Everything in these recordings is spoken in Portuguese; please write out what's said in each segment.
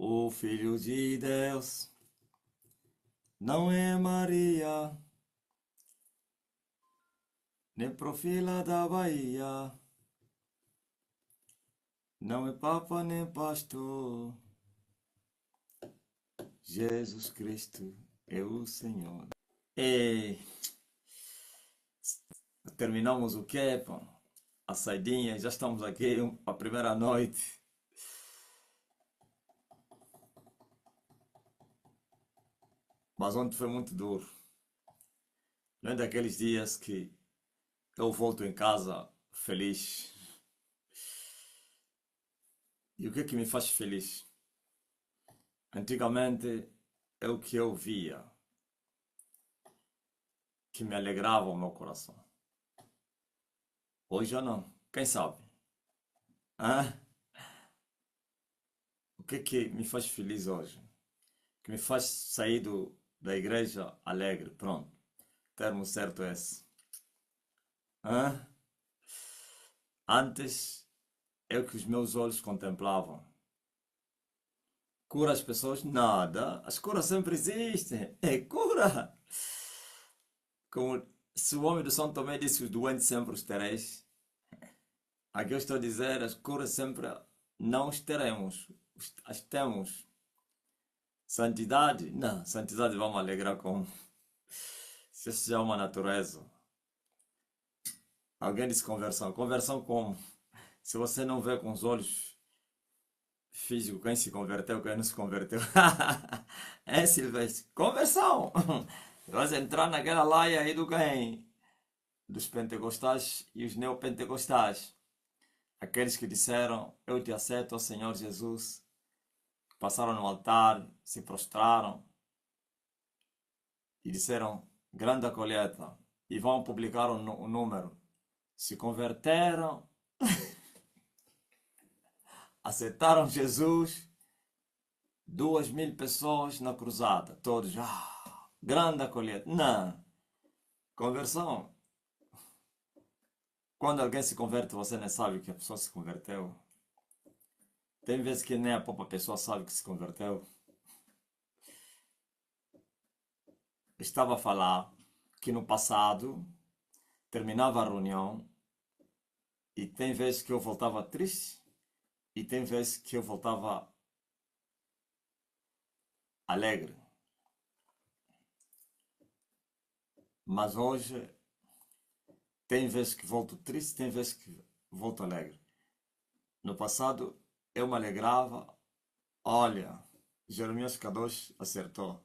O Filho de Deus não é Maria, nem profila da Bahia, não é Papa nem pastor. Jesus Cristo é o Senhor. E terminamos o quê, pô? A saidinha, já estamos aqui, a primeira noite. Mas ontem foi muito duro. Não é daqueles dias que eu volto em casa feliz. E o que é que me faz feliz? Antigamente é o que eu via que me alegrava o meu coração. Hoje já não. Quem sabe? Hã? O que é que me faz feliz hoje? O que me faz sair da igreja alegre? Pronto. Termo certo é esse. Hã? Antes é o que os meus olhos contemplavam. Cura as pessoas? Nada. As curas sempre existem. É cura. Como se o homem do São Tomé disse que os doentes sempre os tereis. Aqui eu estou a dizer, as curas sempre não os teremos. As temos. Santidade? Não, santidade vamos alegrar com. Se isso já é uma natureza. Alguém disse conversão. Conversão como? Se você não vê com os olhos físicos quem se converteu, quem não se converteu. É, Silvestre? Conversão! Vai entrar naquela laia aí do quem? Dos pentecostais e os neopentecostais. Aqueles que disseram, eu te aceito, ó Senhor Jesus. Passaram no altar, se prostraram e disseram, grande a colheita. E vão publicar o número. Se converteram, aceitaram Jesus, 2.000 pessoas na cruzada, todos, grande a colheita. Não, conversão. Quando alguém se converte, você nem sabe que a pessoa se converteu. Tem vezes que nem a própria pessoa sabe que se converteu. Estava a falar que no passado terminava a reunião e tem vezes que eu voltava triste e tem vezes que eu voltava alegre. Mas hoje tem vezes que volto triste, tem vezes que volto alegre. No passado eu me alegrava. Olha, Jeremias K2 acertou.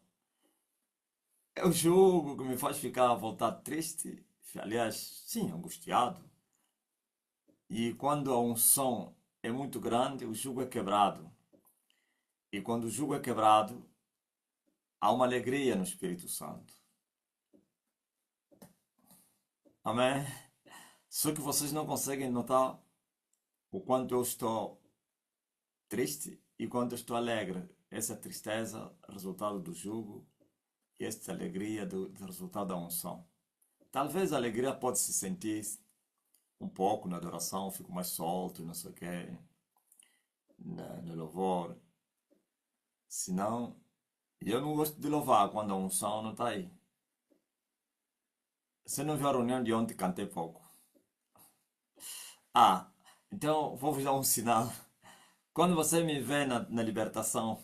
É o jugo que me faz ficar voltar triste, aliás, sim, angustiado. E quando a unção é muito grande, o jugo é quebrado. E quando o jugo é quebrado, há uma alegria no Espírito Santo. Amém? Só que vocês não conseguem notar o quanto eu estou triste e quanto eu estou alegre. Essa tristeza, resultado do jugo, e esta alegria do resultado da unção. Talvez a alegria pode se sentir um pouco na adoração, fico mais solto, não sei o quê, no louvor. Senão, eu não gosto de louvar quando a unção não está aí. Você não viu a reunião de ontem, cantei pouco. Ah, então vou vos dar um sinal. Quando você me vê na libertação,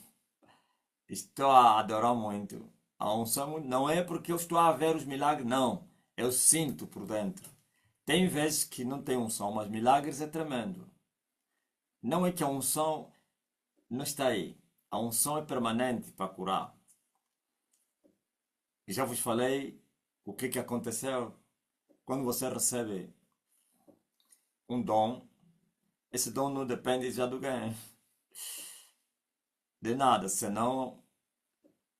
estou a adorar muito. A unção não é porque eu estou a ver os milagres, não. Eu sinto por dentro. Tem vezes que não tem unção, mas milagres é tremendo. Não é que a unção não está aí. A unção é permanente para curar. E já vos falei o que aconteceu quando você recebe um dom. Esse dom não depende já do ganho. De nada, senão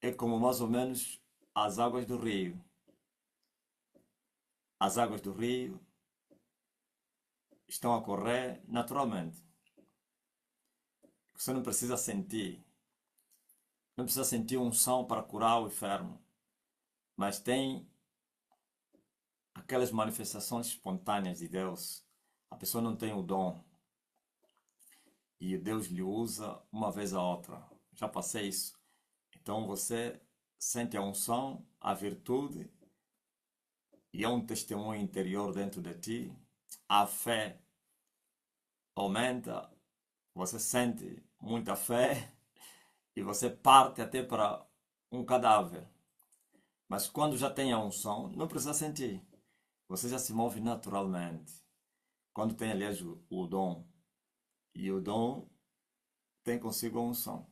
é como mais ou menos as águas do rio. As águas do rio estão a correr naturalmente. Você não precisa sentir. Não precisa sentir unção para curar o enfermo. Mas tem aquelas manifestações espontâneas de Deus. A pessoa não tem o dom. E Deus lhe usa uma vez a outra. já passei isso. Então você sente a unção, a virtude, e é um testemunho interior dentro de ti. A fé aumenta, você sente muita fé e você parte até para um cadáver. Mas quando já tem a unção, não precisa sentir. Você já se move naturalmente. Quando tem, aliás, o dom. E o dom tem consigo a unção.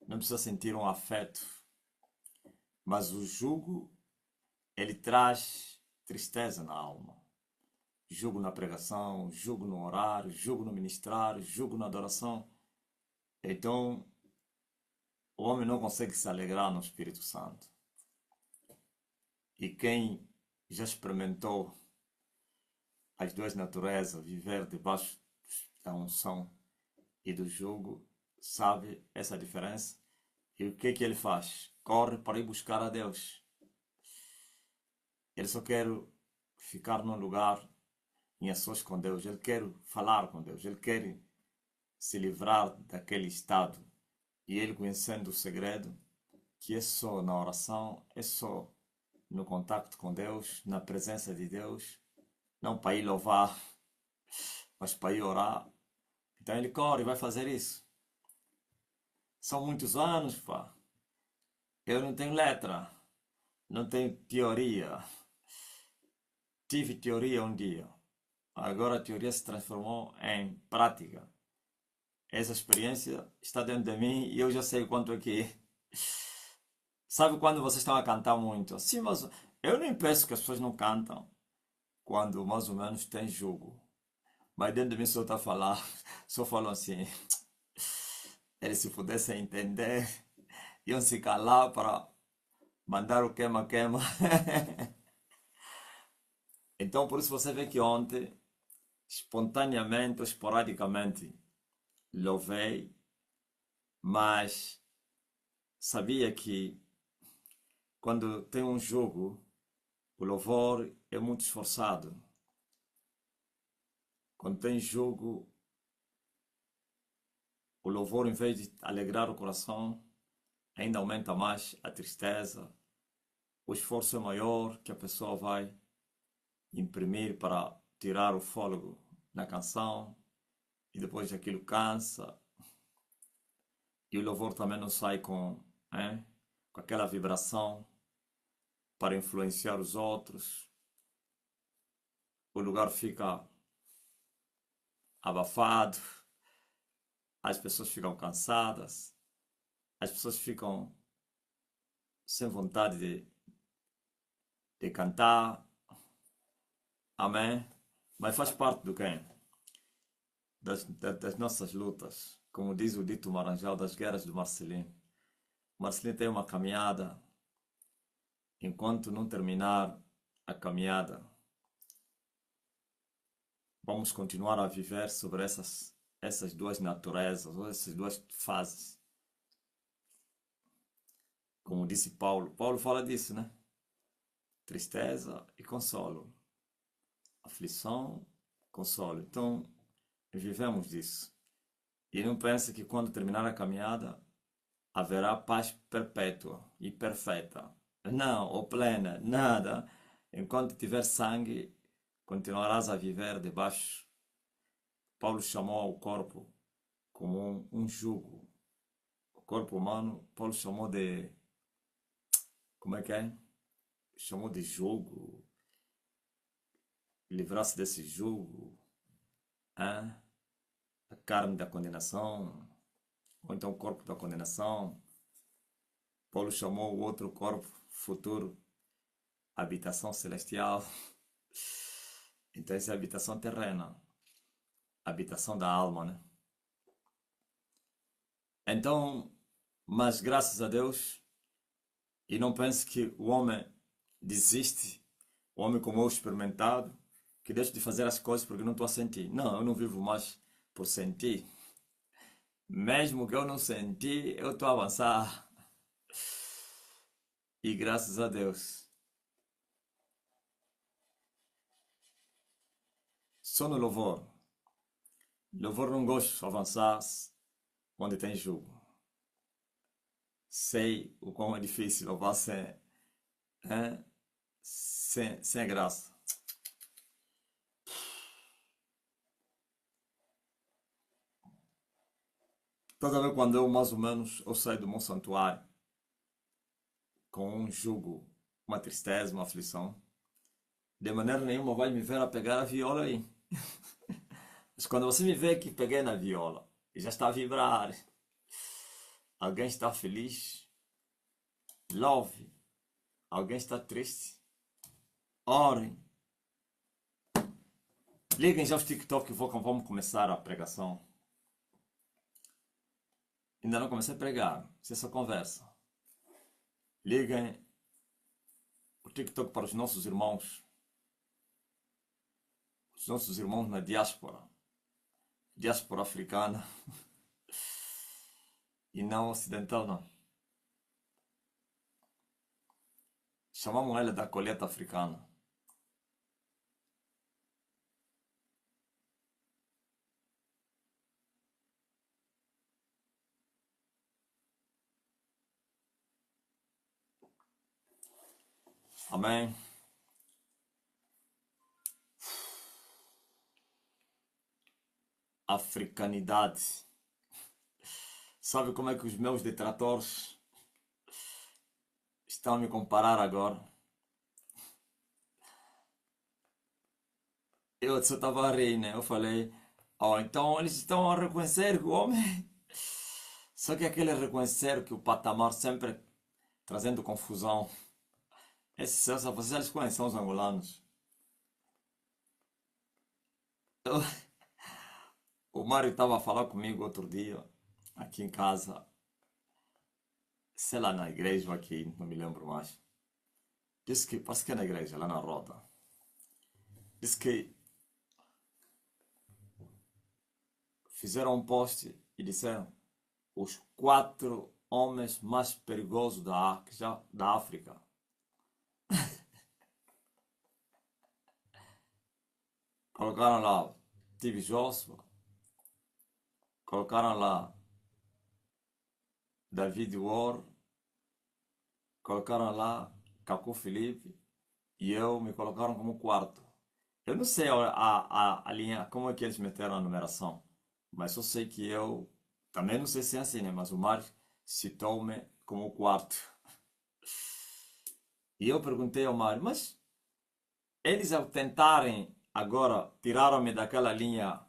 Não precisa sentir um afeto. Mas o jugo, ele traz tristeza na alma. Jugo na pregação, jugo no horário, jugo no ministrário, jugo na adoração. Então, o homem não consegue se alegrar no Espírito Santo. E quem já experimentou as duas naturezas, viver debaixo da unção e do jugo, sabe essa diferença? E o que é que ele faz? Corre para ir buscar a Deus. Ele só quer ficar num lugar em ações com Deus. Ele quer falar com Deus. Ele quer se livrar daquele estado. E ele conhecendo o segredo, que é só na oração, é só no contato com Deus, na presença de Deus, não para ir louvar, mas para ir orar. Então ele corre e vai fazer isso. São muitos anos, pá. Eu não tenho letra, não tenho teoria. Tive teoria um dia. Agora a teoria se transformou em prática. Essa experiência está dentro de mim e eu já sei o quanto é que é. Sabe quando vocês estão a cantar muito? Sim, mas eu nem penso que as pessoas não cantam quando mais ou menos tem jogo. Mas dentro de mim só está a falar, só falam assim. Eles se pudessem entender, iam se calar para mandar o queima-queima. Então por isso você vê que ontem, espontaneamente ou esporadicamente, louvei, mas sabia que quando tem um jogo, o louvor é muito esforçado. Quando tem jogo, o louvor, em vez de alegrar o coração, ainda aumenta mais a tristeza. O esforço é maior que a pessoa vai imprimir para tirar o fôlego na canção e depois aquilo cansa. E o louvor também não sai com aquela vibração para influenciar os outros. O lugar fica abafado, as pessoas ficam cansadas, as pessoas ficam sem vontade de cantar. Amém? Mas faz parte do quê? Das nossas lutas. Como diz o dito Maranjal, das guerras do Marcelino. Marcelino tem uma caminhada. Enquanto não terminar a caminhada, vamos continuar a viver sobre essas duas naturezas, ou essas duas fases. Como disse Paulo. Paulo fala disso, né? Tristeza e consolo. Aflição, consolo. Então, vivemos disso. E não pense que quando terminar a caminhada haverá paz perpétua e perfeita. Não, ou plena, nada. Enquanto tiver sangue, continuarás a viver debaixo. Paulo chamou o corpo como um jugo. O corpo humano, Paulo chamou de. Como é que é? Chamou de jugo. Livrar-se desse jugo. Hein? A carne da condenação. Ou então o corpo da condenação. Paulo chamou o outro corpo futuro, habitação celestial. Então essa é a habitação terrena, a habitação da alma, né? Então, mas graças a Deus, e não pense que o homem desiste, o homem como eu experimentado, que deixa de fazer as coisas porque não estou a sentir. Não, eu não vivo mais por sentir. Mesmo que eu não senti, eu estou a avançar. E graças a Deus. Só no louvor. Louvor não gosto de avançar onde tem jogo. Sei o quão é difícil louvar hein, sem graça. Estás a ver quando eu mais ou menos eu saio do meu santuário com um jugo, uma tristeza, uma aflição. De maneira nenhuma vai me ver a pegar a viola aí. Mas quando você me vê que peguei na viola e já está a vibrar, alguém está feliz, louve. Alguém está triste, orem. Liguem já os TikTok e vamos começar a pregação. Ainda não comecei a pregar, isso é só conversa. Liguem o TikTok para os nossos irmãos na diáspora africana e não ocidental não. Chamamos ela da colheita africana. Amém. Africanidade. Sabe como é que os meus detratores estão a me comparar agora? Eu só estava a rir, né? Eu falei, oh, então eles estão a reconhecer que o homem. Só que aquele reconhecer que o patamar sempre trazendo confusão. Esses vocês eles conhecem os angolanos. Eu- O Mário estava a falar comigo outro dia, aqui em casa, sei lá, na igreja ou aqui, não me lembro mais. Disse que, parece que é na igreja, lá na roda. Disse que fizeram um post e disseram os 4 homens mais perigosos da África. Colocaram lá Steve Joshua, colocaram lá David War, colocaram lá Cacu Felipe e eu me colocaram como quarto. Eu não sei a linha, como é que eles meteram a numeração, mas eu sei que eu, também não sei se é assim, né? Mas o Mário citou-me como quarto. E eu perguntei ao Mário, mas eles ao tentarem agora, tiraram-me daquela linha,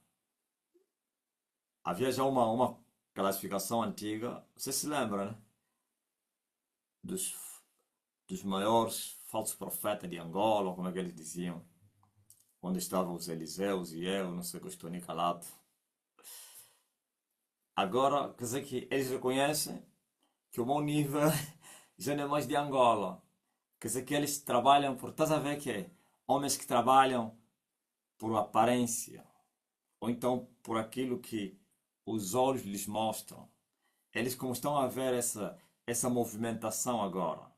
havia já uma classificação antiga, você se lembra, né? Dos, dos maiores falsos profetas de Angola, como é que eles diziam, onde estavam os Eliseus e eu, não sei o que, estou nem calado. Agora, quer dizer que eles reconhecem que o meu nível já não é mais de Angola. Quer dizer que eles trabalham por. Estás a ver que é? Homens que trabalham por aparência. Ou então por aquilo que os olhos lhes mostram. Eles, como estão a ver essa movimentação agora,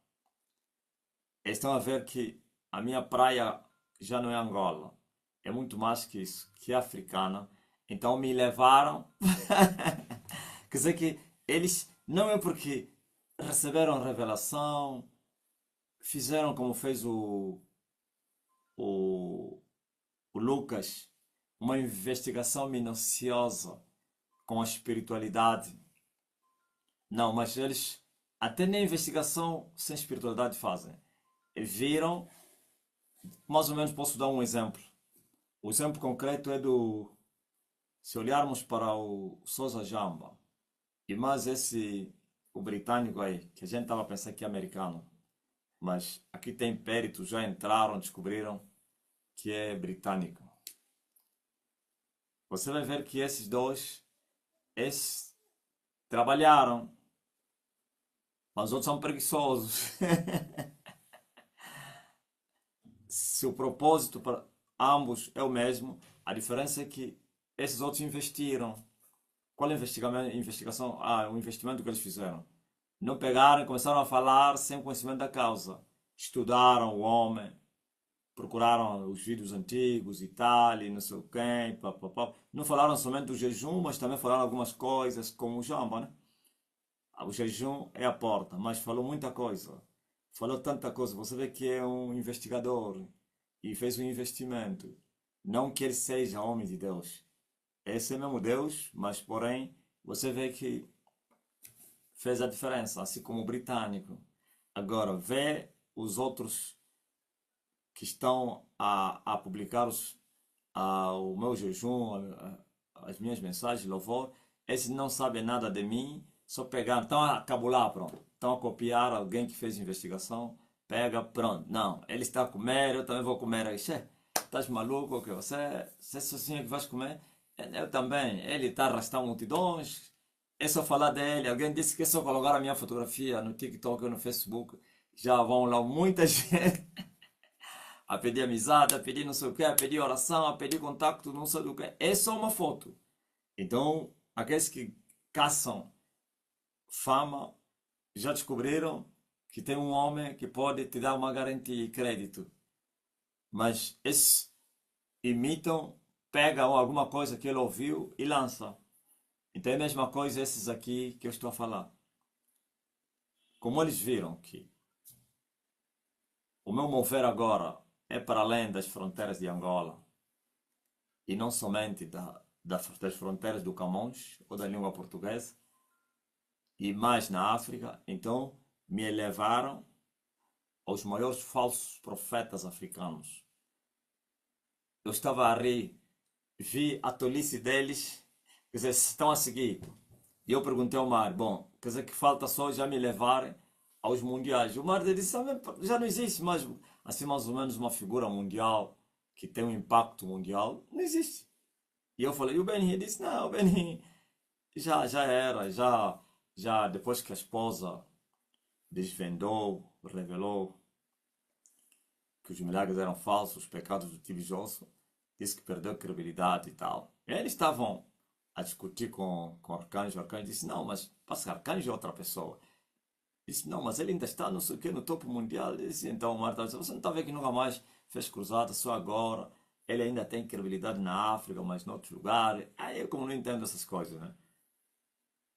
eles estão a ver que a minha praia já não é Angola. É muito mais que isso, que é africana. Então me levaram. Quer dizer que eles, não é porque receberam revelação, fizeram como fez o, o Lucas, uma investigação minuciosa com a espiritualidade. Não, mas eles até nem investigação sem espiritualidade fazem. Viram, mais ou menos posso dar um exemplo. O exemplo concreto é se olharmos para o Sousa Jamba, e mais o britânico aí, que a gente estava pensando que é americano, mas aqui tem peritos, já entraram, descobriram que é britânico. Você vai ver que esses dois, esses trabalharam, mas os outros são preguiçosos. Se o propósito para ambos é o mesmo, a diferença é que esses outros investiram. Qual é a investigação? O investimento que eles fizeram. Não pegaram e começaram a falar sem conhecimento da causa. Estudaram o homem, procuraram os vídeos antigos e tal, e não sei o quê, pá, pá, pá. Não falaram somente do jejum, mas também falaram algumas coisas, como o jamba, né? O jejum é a porta, mas falou muita coisa. Falou tanta coisa. Você vê que é um investigador e fez um investimento. Não que ele seja homem de Deus. Esse é mesmo Deus, mas porém, você vê que fez a diferença, assim como o britânico. Agora, vê os outros que estão a publicar o meu jejum, as minhas mensagens de louvor, esses não sabem nada de mim, só pegaram, estão a cabular, pronto. Estão a copiar alguém que fez investigação, pega, pronto. Não, ele está a comer, eu também vou comer. Aí, che, estás maluco? Que você é sozinho que vais comer? Eu também. Ele está a arrastar multidões. É só falar dele. Alguém disse que é só colocar a minha fotografia no TikTok ou no Facebook. Já vão lá muita gente a pedir amizade, a pedir não sei o que, a pedir oração, a pedir contato, não sei do que. É só uma foto. Então, aqueles que caçam fama já descobriram que tem um homem que pode te dar uma garantia e crédito. Mas esses imitam, pegam alguma coisa que ele ouviu e lançam. Então é a mesma coisa esses aqui que eu estou a falar. Como eles viram que o meu mover agora é para além das fronteiras de Angola e não somente das fronteiras do Camões ou da língua portuguesa, e mais na África, então me elevaram aos maiores falsos profetas africanos. Eu estava a rir, vi a tolice deles, quer dizer, se estão a seguir. E eu perguntei ao Mar, bom, quer dizer que falta só já me levarem aos mundiais. O Mar disse, já não existe mais, assim mais ou menos uma figura mundial que tem um impacto mundial, não existe. E eu falei, e o Benny disse, não, o Benny já era, já depois que a esposa desvendou, revelou que os milagres eram falsos, os pecados do Tibijoso, disse que perdeu a credibilidade e tal. E aí eles estavam a discutir com o Arcanjo disse, não, mas passa, Arcanjo é outra pessoa. Disse, não, mas ele ainda está não sei o que, no topo mundial. Disse, então o Marta disse, você não está vendo que nunca mais fez cruzada, só agora. Ele ainda tem credibilidade na África, mas em outros lugares. Aí eu como não entendo essas coisas, né?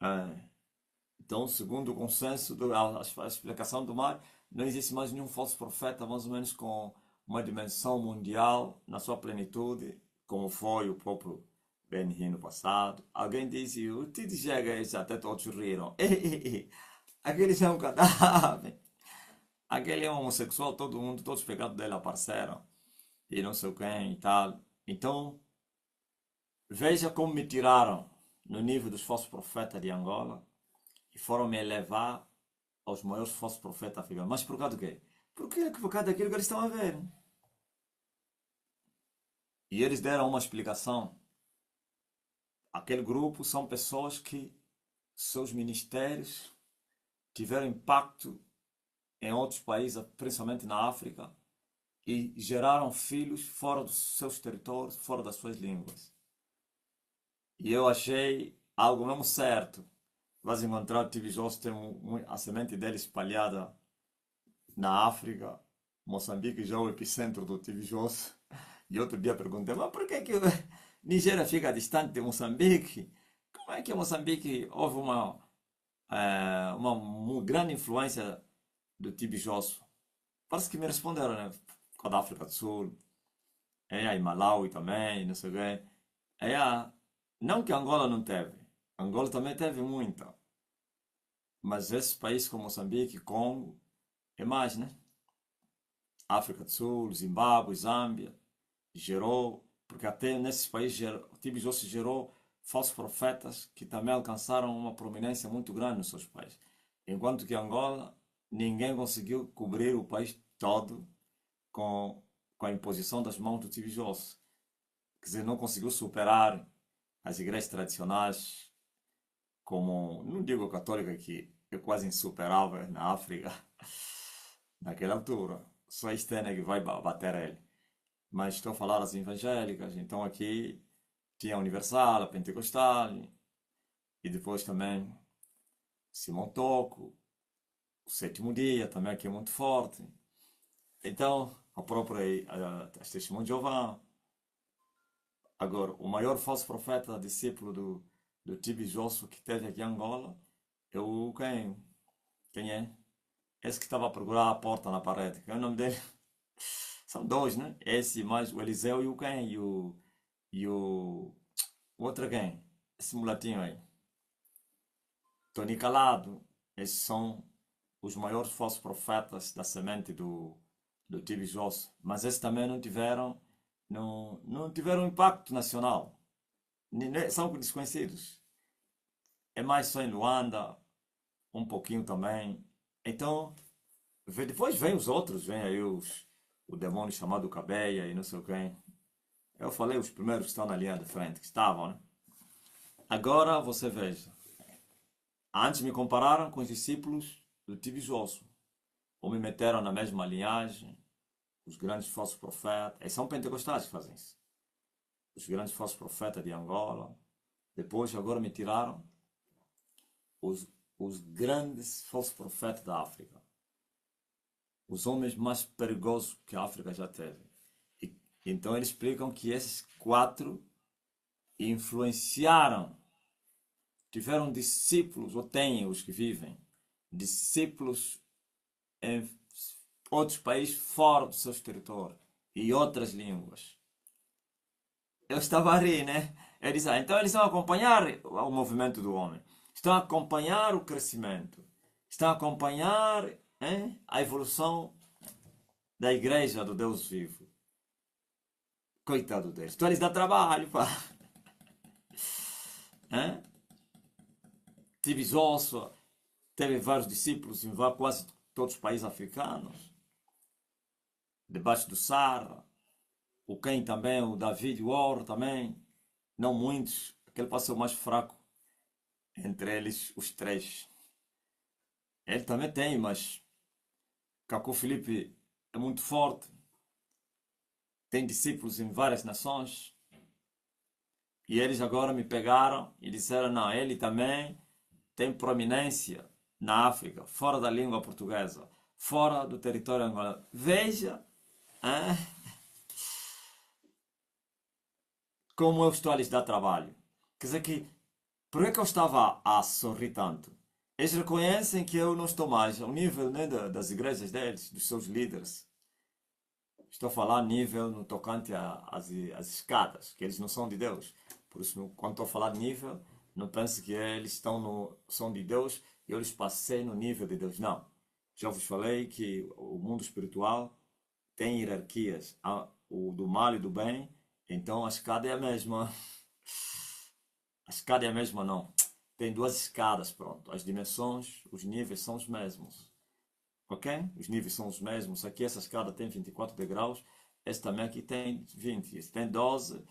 É. Então, segundo o consenso, a explicação do mar, não existe mais nenhum falso profeta, mais ou menos com uma dimensão mundial na sua plenitude, como foi o próprio Ben-Hur no passado. Alguém disse, o Titi chega e até todos riram. Aquele já é um cadáver. Aquele é um homossexual, todo mundo, todos os pecados dele apareceram. E não sei quem e tal. Então, veja como me tiraram no nível dos falsos profetas de Angola e foram me elevar aos maiores falsos profetas africanos. Mas por causa do quê? Por causa daquilo que eles estão a ver. E eles deram uma explicação. Aquele grupo são pessoas que seus ministérios tiveram impacto em outros países, principalmente na África, e geraram filhos fora dos seus territórios, fora das suas línguas. E eu achei algo mesmo certo. Vais encontrar o Tibijoso, tem a semente dele espalhada na África. Moçambique já é o epicentro do Tibijoso. E outro dia perguntei, mas por que Nigéria fica distante de Moçambique? Como é que Moçambique houve uma grande influência do Tibijoso? Parece que me responderam, né? Com a África do Sul, aí Malawi também, não sei o quê. Não que Angola não teve. Angola também teve muita. Mas esses países como Moçambique, Congo, é mais, né? África do Sul, Zimbábue, Zâmbia, gerou, porque até nesses países o Tibijoso gerou falsos profetas que também alcançaram uma prominência muito grande nos seus países. Enquanto que Angola, ninguém conseguiu cobrir o país todo com, com a imposição das mãos do Tibijoso. Quer dizer, não conseguiu superar as igrejas tradicionais, como, não digo católica, que é quase insuperável na África, naquela altura. Só a Estênia que vai bater ele. Mas estou a falar das evangélicas, então aqui tinha a Universal, a Pentecostal, e depois também Simão Toco, o Sétimo Dia, também aqui é muito forte. Então, a própria as testemunhas de Jeová. Agora, o maior falso profeta, discípulo do Tibi Josso que teve aqui em Angola, é o quem? Quem é? Esse que estava a procurar a porta na parede. Qual é o nome dele? São dois, né? Esse mais o Eliseu e o quem? O outro é quem? Esse mulatinho aí. Tony Calado. Esses são os maiores falsos profetas da semente do Tibi Josso. Mas esses também não tiveram impacto nacional. São desconhecidos. É mais só em Luanda, um pouquinho também. Então, depois vem os outros, vem aí o demônio chamado Cabeia e não sei o quem. Eu falei os primeiros que estão na linha de frente, que estavam, né? Agora você veja. Antes me compararam com os discípulos do Tibi Josso. Ou me meteram na mesma linhagem. Os grandes falsos profetas. E são pentecostais que fazem isso. Os grandes falsos profetas de Angola. Depois, agora me tiraram os grandes falsos profetas da África. Os homens mais perigosos que a África já teve. Então eles explicam que esses 4 influenciaram, tiveram discípulos, ou têm os que vivem, discípulos em outros países fora dos seus territórios e outras línguas. Eu estava a rir, né? Então eles estão a acompanhar o movimento do homem, estão a acompanhar o crescimento, estão a acompanhar a evolução da igreja do Deus vivo. Coitado deles. Então eles dão trabalho, pá. Tibi Josso teve vários discípulos em quase todos os países africanos. Debaixo do Sara. O Quem também, o David War também. Não muitos. Aquele passou mais fraco entre eles, os 3. Ele também tem, mas Cacô Felipe é muito forte. Tem discípulos em várias nações. E eles agora me pegaram e disseram, não, ele também tem prominência na África, fora da língua portuguesa, fora do território angolano. Veja como eu estou a lhes dar trabalho. Quer dizer que, por que eu estava a sorrir tanto? Eles reconhecem que eu não estou mais ao nível, né, das igrejas deles, dos seus líderes. Estou a falar nível no tocante às escadas, que eles não são de Deus. Por isso, quando estou a falar nível, não pense que eles são de Deus e eu lhes passei no nível de Deus. Não. Já vos falei que o mundo espiritual tem hierarquias. O do mal e do bem. Então a escada é a mesma. A escada é a mesma, não. Tem 2 escadas, pronto. As dimensões, os níveis são os mesmos. Ok? Os níveis são os mesmos. Aqui essa escada tem 24 degraus. Esse também aqui tem 20. Esse tem 12.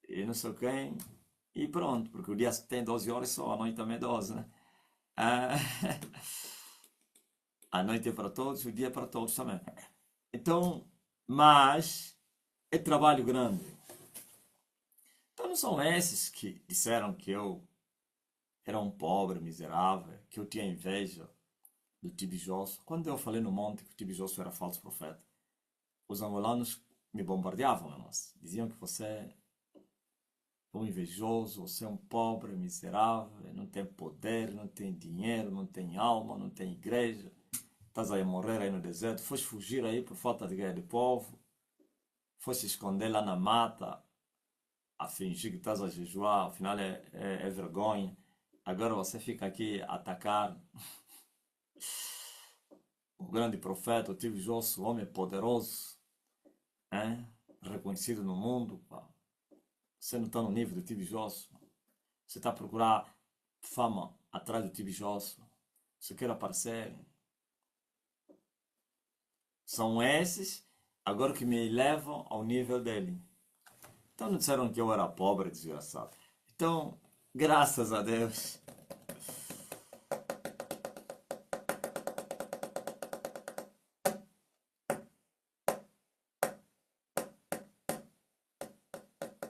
E não sei quem. E pronto. Porque o dia tem 12 horas só. A noite também é 12, né? A noite é para todos. O dia é para todos também. Então, mas é trabalho grande. Então não são esses que disseram que eu era um pobre, miserável, que eu tinha inveja do Tibi Josso. Quando eu falei no monte que o Tibi Josso era falso profeta, os angolanos me bombardeavam, irmãos. Diziam que você é um invejoso, você é um pobre, miserável, não tem poder, não tem dinheiro, não tem alma, não tem igreja. Estás aí a morrer aí no deserto, foste fugir aí por falta de guerra de povo, foste se esconder lá na mata, a fingir que estás a jejuar, afinal é vergonha. Agora você fica aqui a atacar o grande profeta, o Tibi Josso, o homem poderoso, reconhecido no mundo. Pá. Você não está no nível do Tibi Josso. Você está a procurar fama atrás do Tibi Josso. Você quer aparecer. São esses agora que me levam ao nível dele. Então não disseram que eu era pobre, desgraçado. Então, graças a Deus.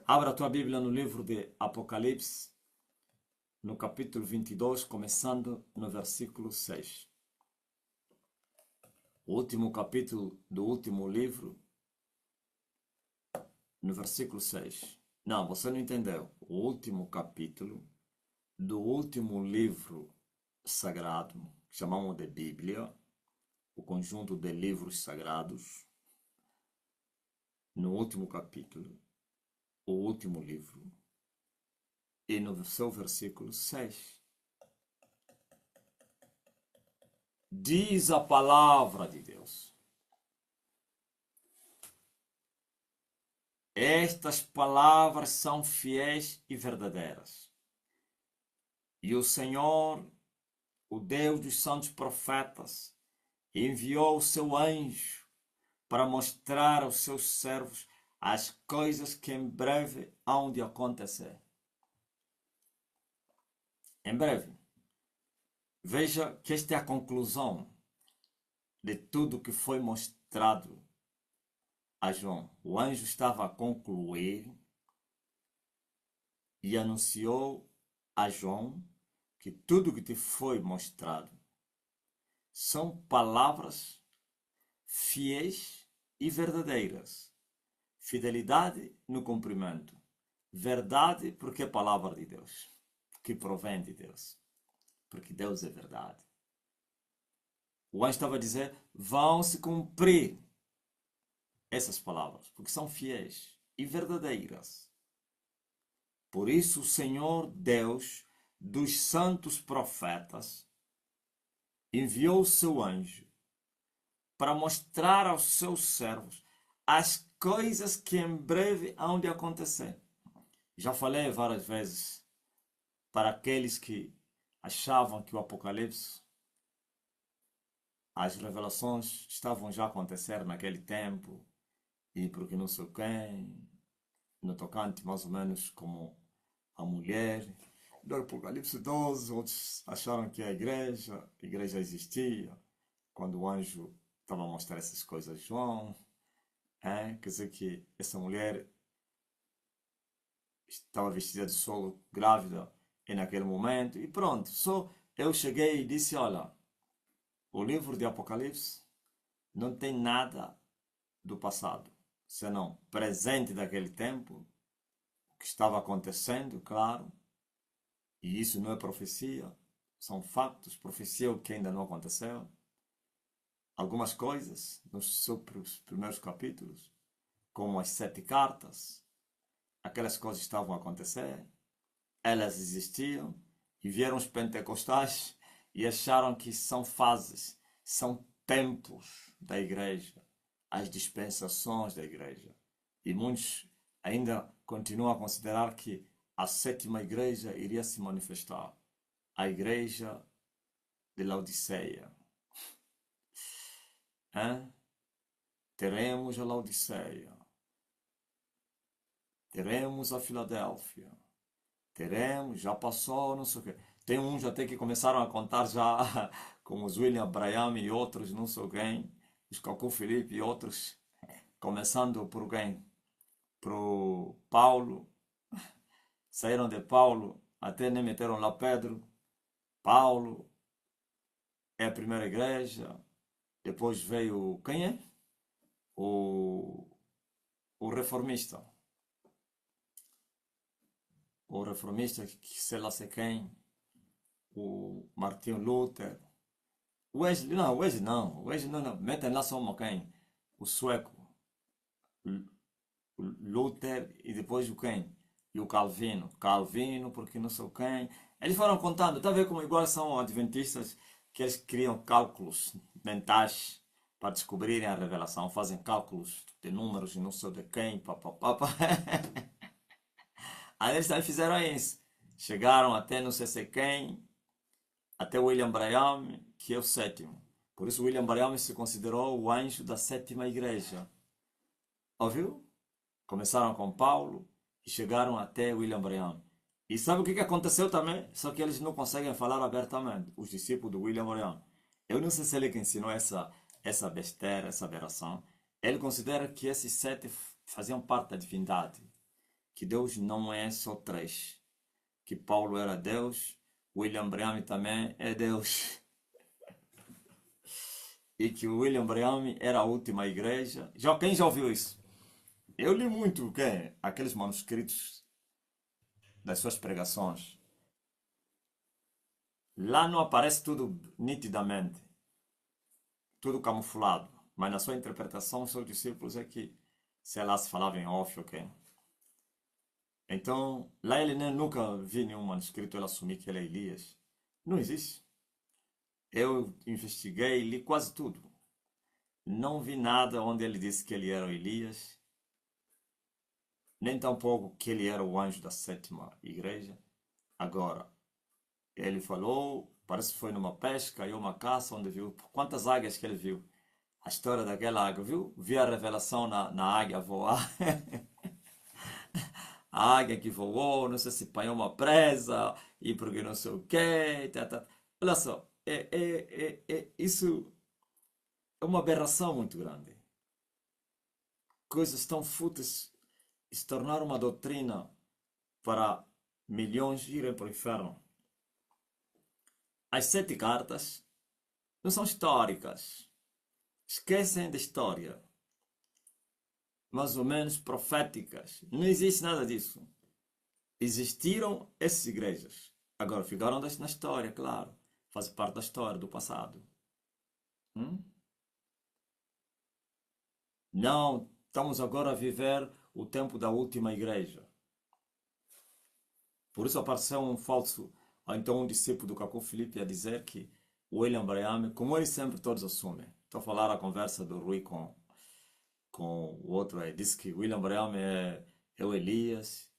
Abra a tua Bíblia no livro de Apocalipse, no capítulo 22, começando no versículo 6. O último capítulo do último livro no versículo 6. Não, você não entendeu. O último capítulo do último livro sagrado, que chamamos de Bíblia, o conjunto de livros sagrados, no último capítulo, o último livro, e no seu versículo 6. Diz a palavra de Deus: estas palavras são fiéis e verdadeiras. E o Senhor, o Deus dos santos profetas, enviou o seu anjo para mostrar aos seus servos as coisas que em breve hão de acontecer. Em breve. Veja que esta é a conclusão de tudo que foi mostrado a João. O anjo estava a concluir e anunciou a João que tudo que te foi mostrado são palavras fiéis e verdadeiras. Fidelidade no cumprimento. Verdade porque é palavra de Deus, que provém de Deus. Porque Deus é verdade. O anjo estava a dizer, vão se cumprir essas palavras, porque são fiéis e verdadeiras. Por isso o Senhor Deus dos santos profetas enviou o seu anjo para mostrar aos seus servos as coisas que em breve hão de acontecer. Já falei várias vezes para aqueles que achavam que o Apocalipse, as revelações estavam já a acontecer naquele tempo, e porque não sei quem, no tocante mais ou menos como a mulher. Do Apocalipse 12, outros acharam que a igreja existia, quando o anjo estava a mostrar essas coisas a João. Quer dizer que essa mulher estava vestida de solo, grávida, e naquele momento, e pronto. Só eu cheguei e disse, olha, o livro de Apocalipse não tem nada do passado, senão presente daquele tempo, o que estava acontecendo, claro, e isso não é profecia, são fatos, profecia é o que ainda não aconteceu. Algumas coisas nos seus primeiros capítulos, como as 7 cartas, aquelas coisas estavam a acontecer, elas existiam, e vieram os pentecostais e acharam que são fases, são tempos da igreja, as dispensações da igreja. E muitos ainda continuam a considerar que a 7ª igreja iria se manifestar, a igreja de Laodiceia. Teremos a Laodiceia, teremos a Filadélfia, teremos, já passou, não sei o quê. Tem uns até que começaram a contar já, como os William Branham e outros, não sei quem, os Cacau Felipe e outros, começando por quem? Pro Paulo, saíram de Paulo, até nem meteram lá Pedro. Paulo é a primeira igreja, depois veio, quem é? O reformista. O reformista, que sei lá sei quem, o Martin Luther, Wesley não, metem lá só uma quem, o sueco, o Luther e depois o quem? E o Calvino, porque não sei quem. Eles foram contando, tá vendo como igual são adventistas, que eles criam cálculos mentais para descobrirem a revelação, fazem cálculos de números e não sei de quem, papapá. Aí eles também fizeram isso. Chegaram até não sei se quem, até William Branham, que é o 7º. Por isso William Branham se considerou o anjo da 7ª igreja. Ouviu? Começaram com Paulo e chegaram até William Branham. E sabe o que aconteceu também? Só que eles não conseguem falar abertamente, os discípulos do William Branham. Eu não sei se ele que ensinou essa besteira, essa aberração. Ele considera que esses 7 faziam parte da divindade. Que Deus não é só 3. Que Paulo era Deus, William Branham também é Deus. E que o William Branham era a última igreja. Quem já ouviu isso? Eu li muito, o quê? Aqueles manuscritos das suas pregações. Lá não aparece tudo nitidamente, tudo camuflado. Mas na sua interpretação, os seus discípulos é que, sei lá, se falava em off, ok? Então, lá ele nem, nunca vi nenhum manuscrito ele assumir que ele é Elias. Não existe. Eu investiguei e li quase tudo. Não vi nada onde ele disse que ele era o Elias, nem tampouco que ele era o anjo da sétima igreja. Agora, ele falou, parece que foi numa pesca e uma caça onde viu quantas águias que ele viu. A história daquela águia, viu? Vi a revelação na águia voar. A águia que voou, não sei se apanhou uma presa e porque não sei o quê. Tá, tá. Olha só, isso é uma aberração muito grande. Coisas tão fúteis se tornaram uma doutrina para milhões irem para o inferno. As 7 cartas não são históricas. Esquecem da história. Mais ou menos proféticas. Não existe nada disso. Existiram essas igrejas. Agora ficaram na história, claro. Fazem parte da história, do passado. Hum? Não, estamos agora a viver o tempo da última igreja. Por isso apareceu um falso, ou então um discípulo do Cacô Felipe a dizer que o William Branham, como eles sempre todos assumem. Estou a falar a conversa do Rui com o outro aí. Disse que William Branham é o Elias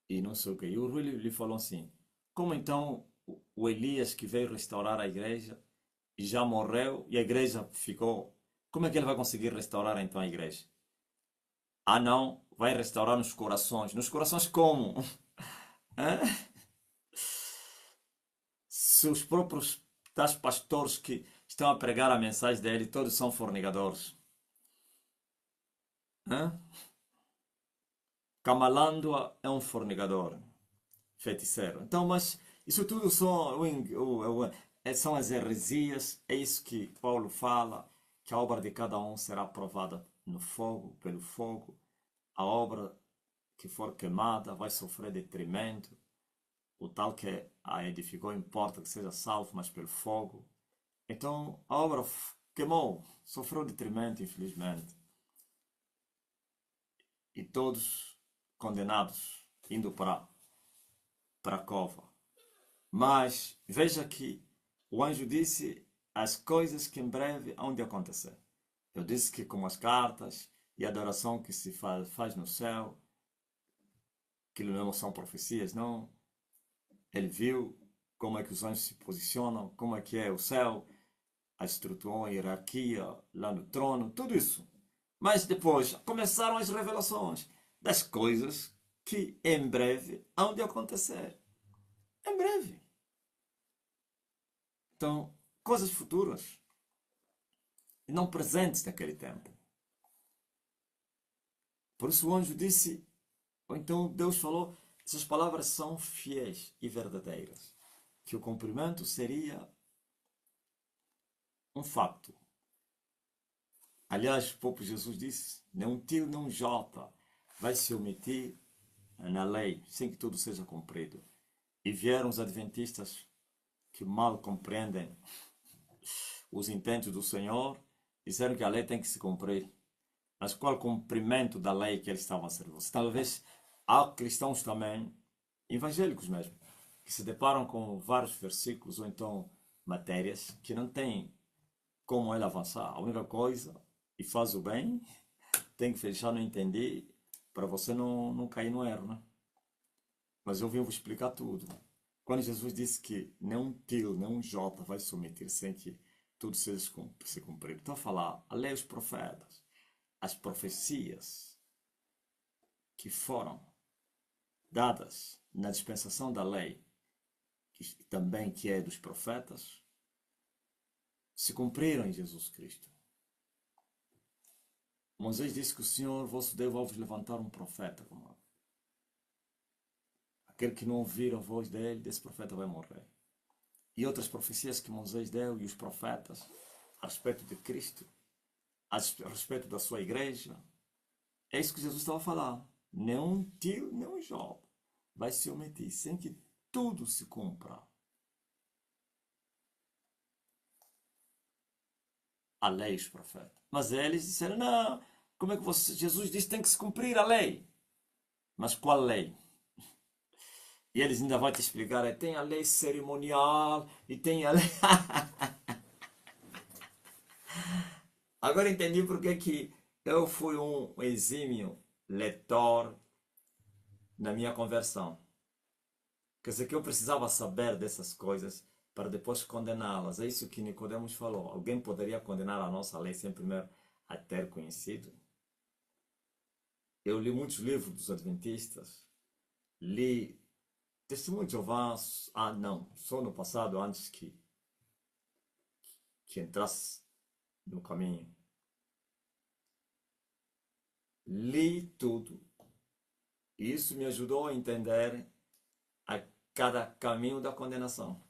e não sei o que. E o Rui lhe falou assim, como então o Elias que veio restaurar a igreja e já morreu e a igreja ficou... Como é que ele vai conseguir restaurar então a igreja? Ah não, vai restaurar nos corações. Nos corações como? Hã? Se os próprios tais pastores que estão a pregar a mensagem dele, todos são fornicadores. Hã? Camalândoa é um fornicador, feiticeiro. Então, mas isso tudo são as heresias, é isso que Paulo fala, que a obra de cada um será provada no fogo, pelo fogo. A obra que for queimada vai sofrer detrimento. O tal que a edificou importa que seja salvo, mas pelo fogo. Então a obra queimou, sofreu detrimento, infelizmente. E todos condenados, indo para a cova. Mas veja que o anjo disse as coisas que em breve hão de acontecer. Eu disse que como as cartas e a adoração que se faz no céu, que não são profecias, não. Ele viu como é que os anjos se posicionam, como é que é o céu, a estrutura, a hierarquia lá no trono, tudo isso. Mas depois começaram as revelações das coisas que em breve hão de acontecer. Em breve. Então, coisas futuras e não presentes naquele tempo. Por isso o anjo disse, ou então Deus falou, essas palavras são fiéis e verdadeiras. Que o cumprimento seria um facto. Aliás, o próprio Jesus disse, nem um tio, nem um jota vai se omitir na lei, sem que tudo seja cumprido. E vieram os adventistas que mal compreendem os intentos do Senhor, disseram que a lei tem que se cumprir. Mas qual cumprimento da lei que eles estavam a servir? Talvez há cristãos também, evangélicos mesmo, que se deparam com vários versículos ou então matérias que não têm como ele avançar. A única coisa, e faz o bem, tem que fechar no entender para você não cair no erro, né? Mas eu vim vos explicar tudo. Quando Jesus disse que nem um tio, nem um jota vai submeter sem que tudo seja se cumprido. Então, a falar, a lei, os profetas, as profecias que foram dadas na dispensação da lei, que também que é dos profetas, se cumpriram em Jesus Cristo. Moisés disse que o Senhor, vosso Deus, vai vos levantar um profeta como eu. Aquele que não ouvir a voz dele, desse profeta vai morrer. E outras profecias que Moisés deu e os profetas a respeito de Cristo, a respeito da sua igreja, É isso que Jesus estava a falar. Nenhum tio, nenhum Job vai se omitir sem que tudo se cumpra. A lei e os profetas. Mas eles disseram, não, como é que você... Jesus disse que tem que se cumprir a lei. Mas qual lei? E eles ainda vão te explicar, tem a lei cerimonial e tem a lei... Agora entendi porque que eu fui um exímio leitor na minha conversão. Quer dizer que eu precisava saber dessas coisas para depois condená-las. É isso que Nicodemos falou. Alguém poderia condenar a nossa lei sem primeiro a ter conhecido? Eu li muitos livros dos adventistas, li Testemunho de Jeová, não, só no passado, antes que entrasse no caminho. Li tudo. E isso me ajudou a entender a cada caminho da condenação.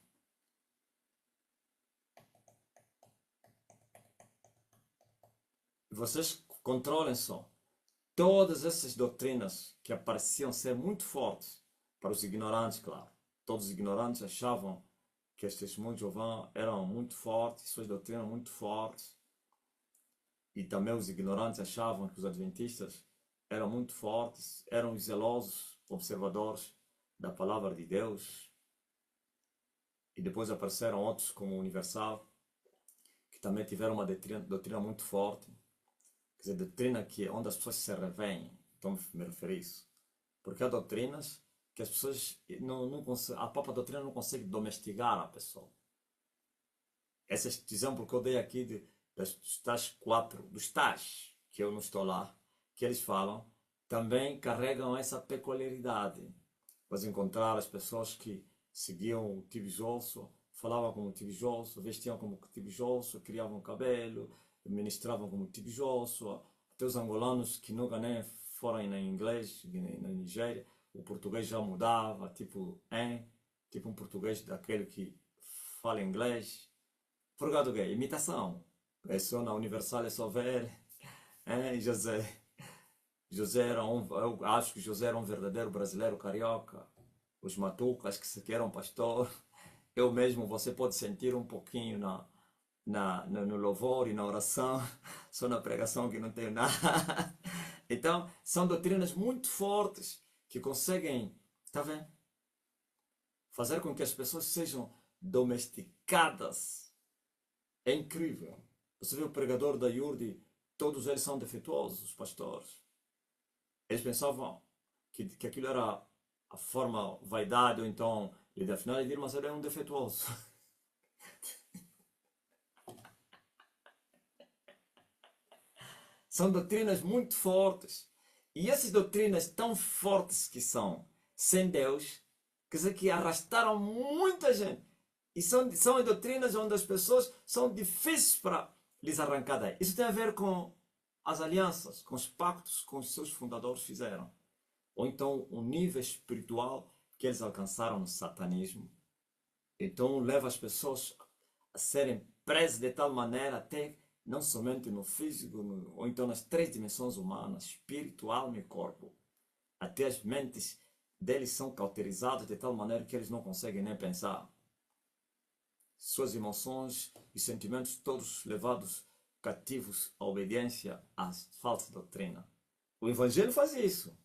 Vocês controlem só. Todas essas doutrinas que pareciam ser muito fortes para os ignorantes, claro. Todos os ignorantes achavam que os testemunhos de Jeová eram muito fortes, suas doutrinas muito fortes. E também os ignorantes achavam que os adventistas eram muito fortes, eram zelosos observadores da palavra de Deus. E depois apareceram outros como o Universal, que também tiveram uma doutrina muito forte. Quer dizer, doutrina que, onde as pessoas se revêem. Então me referi a isso. Porque há doutrinas que as pessoas não conseguem, a própria doutrina não consegue domesticar a pessoa. Esse exemplo que eu dei aqui dos tais quatro, dos tais, que eu não estou lá, que eles falam, também carregam essa peculiaridade. Vas encontrar as pessoas que seguiam o tibijoso, falavam como tibijoso, vestiam como tibijoso, criavam cabelo, ministravam como tibijoso, até os angolanos que nunca nem foram em inglês, na Nigéria, o português já mudava, tipo, tipo um português daquele que fala inglês. Por causa do quê? Imitação. É só na Universal, é só ver, José. José era eu acho que José era um verdadeiro brasileiro carioca. Os matucas que se queiram pastor. Eu mesmo, você pode sentir um pouquinho no louvor e na oração, só na pregação que não tenho nada. Então, são doutrinas muito fortes que conseguem, tá vendo? Fazer com que as pessoas sejam domesticadas. É incrível. Você vê o pregador da Yurdi, todos eles são defeituosos, os pastores. Eles pensavam que aquilo era a forma vaidade, ou então, e afinal ele mas ele é um defeituoso. São doutrinas muito fortes. E essas doutrinas tão fortes que são, sem Deus, quer dizer que arrastaram muita gente. E são as doutrinas onde as pessoas são difíceis para lhes arrancar daí. Isso tem a ver com as alianças, com os pactos que os seus fundadores fizeram. Ou então o nível espiritual que eles alcançaram no satanismo. Então leva as pessoas a serem presas de tal maneira até não somente no físico, ou então nas três dimensões humanas, espírito, alma e corpo. Até as mentes deles são cauterizadas de tal maneira que eles não conseguem nem pensar. Suas emoções e sentimentos todos levados cativos à obediência à falsa doutrina. O Evangelho faz isso.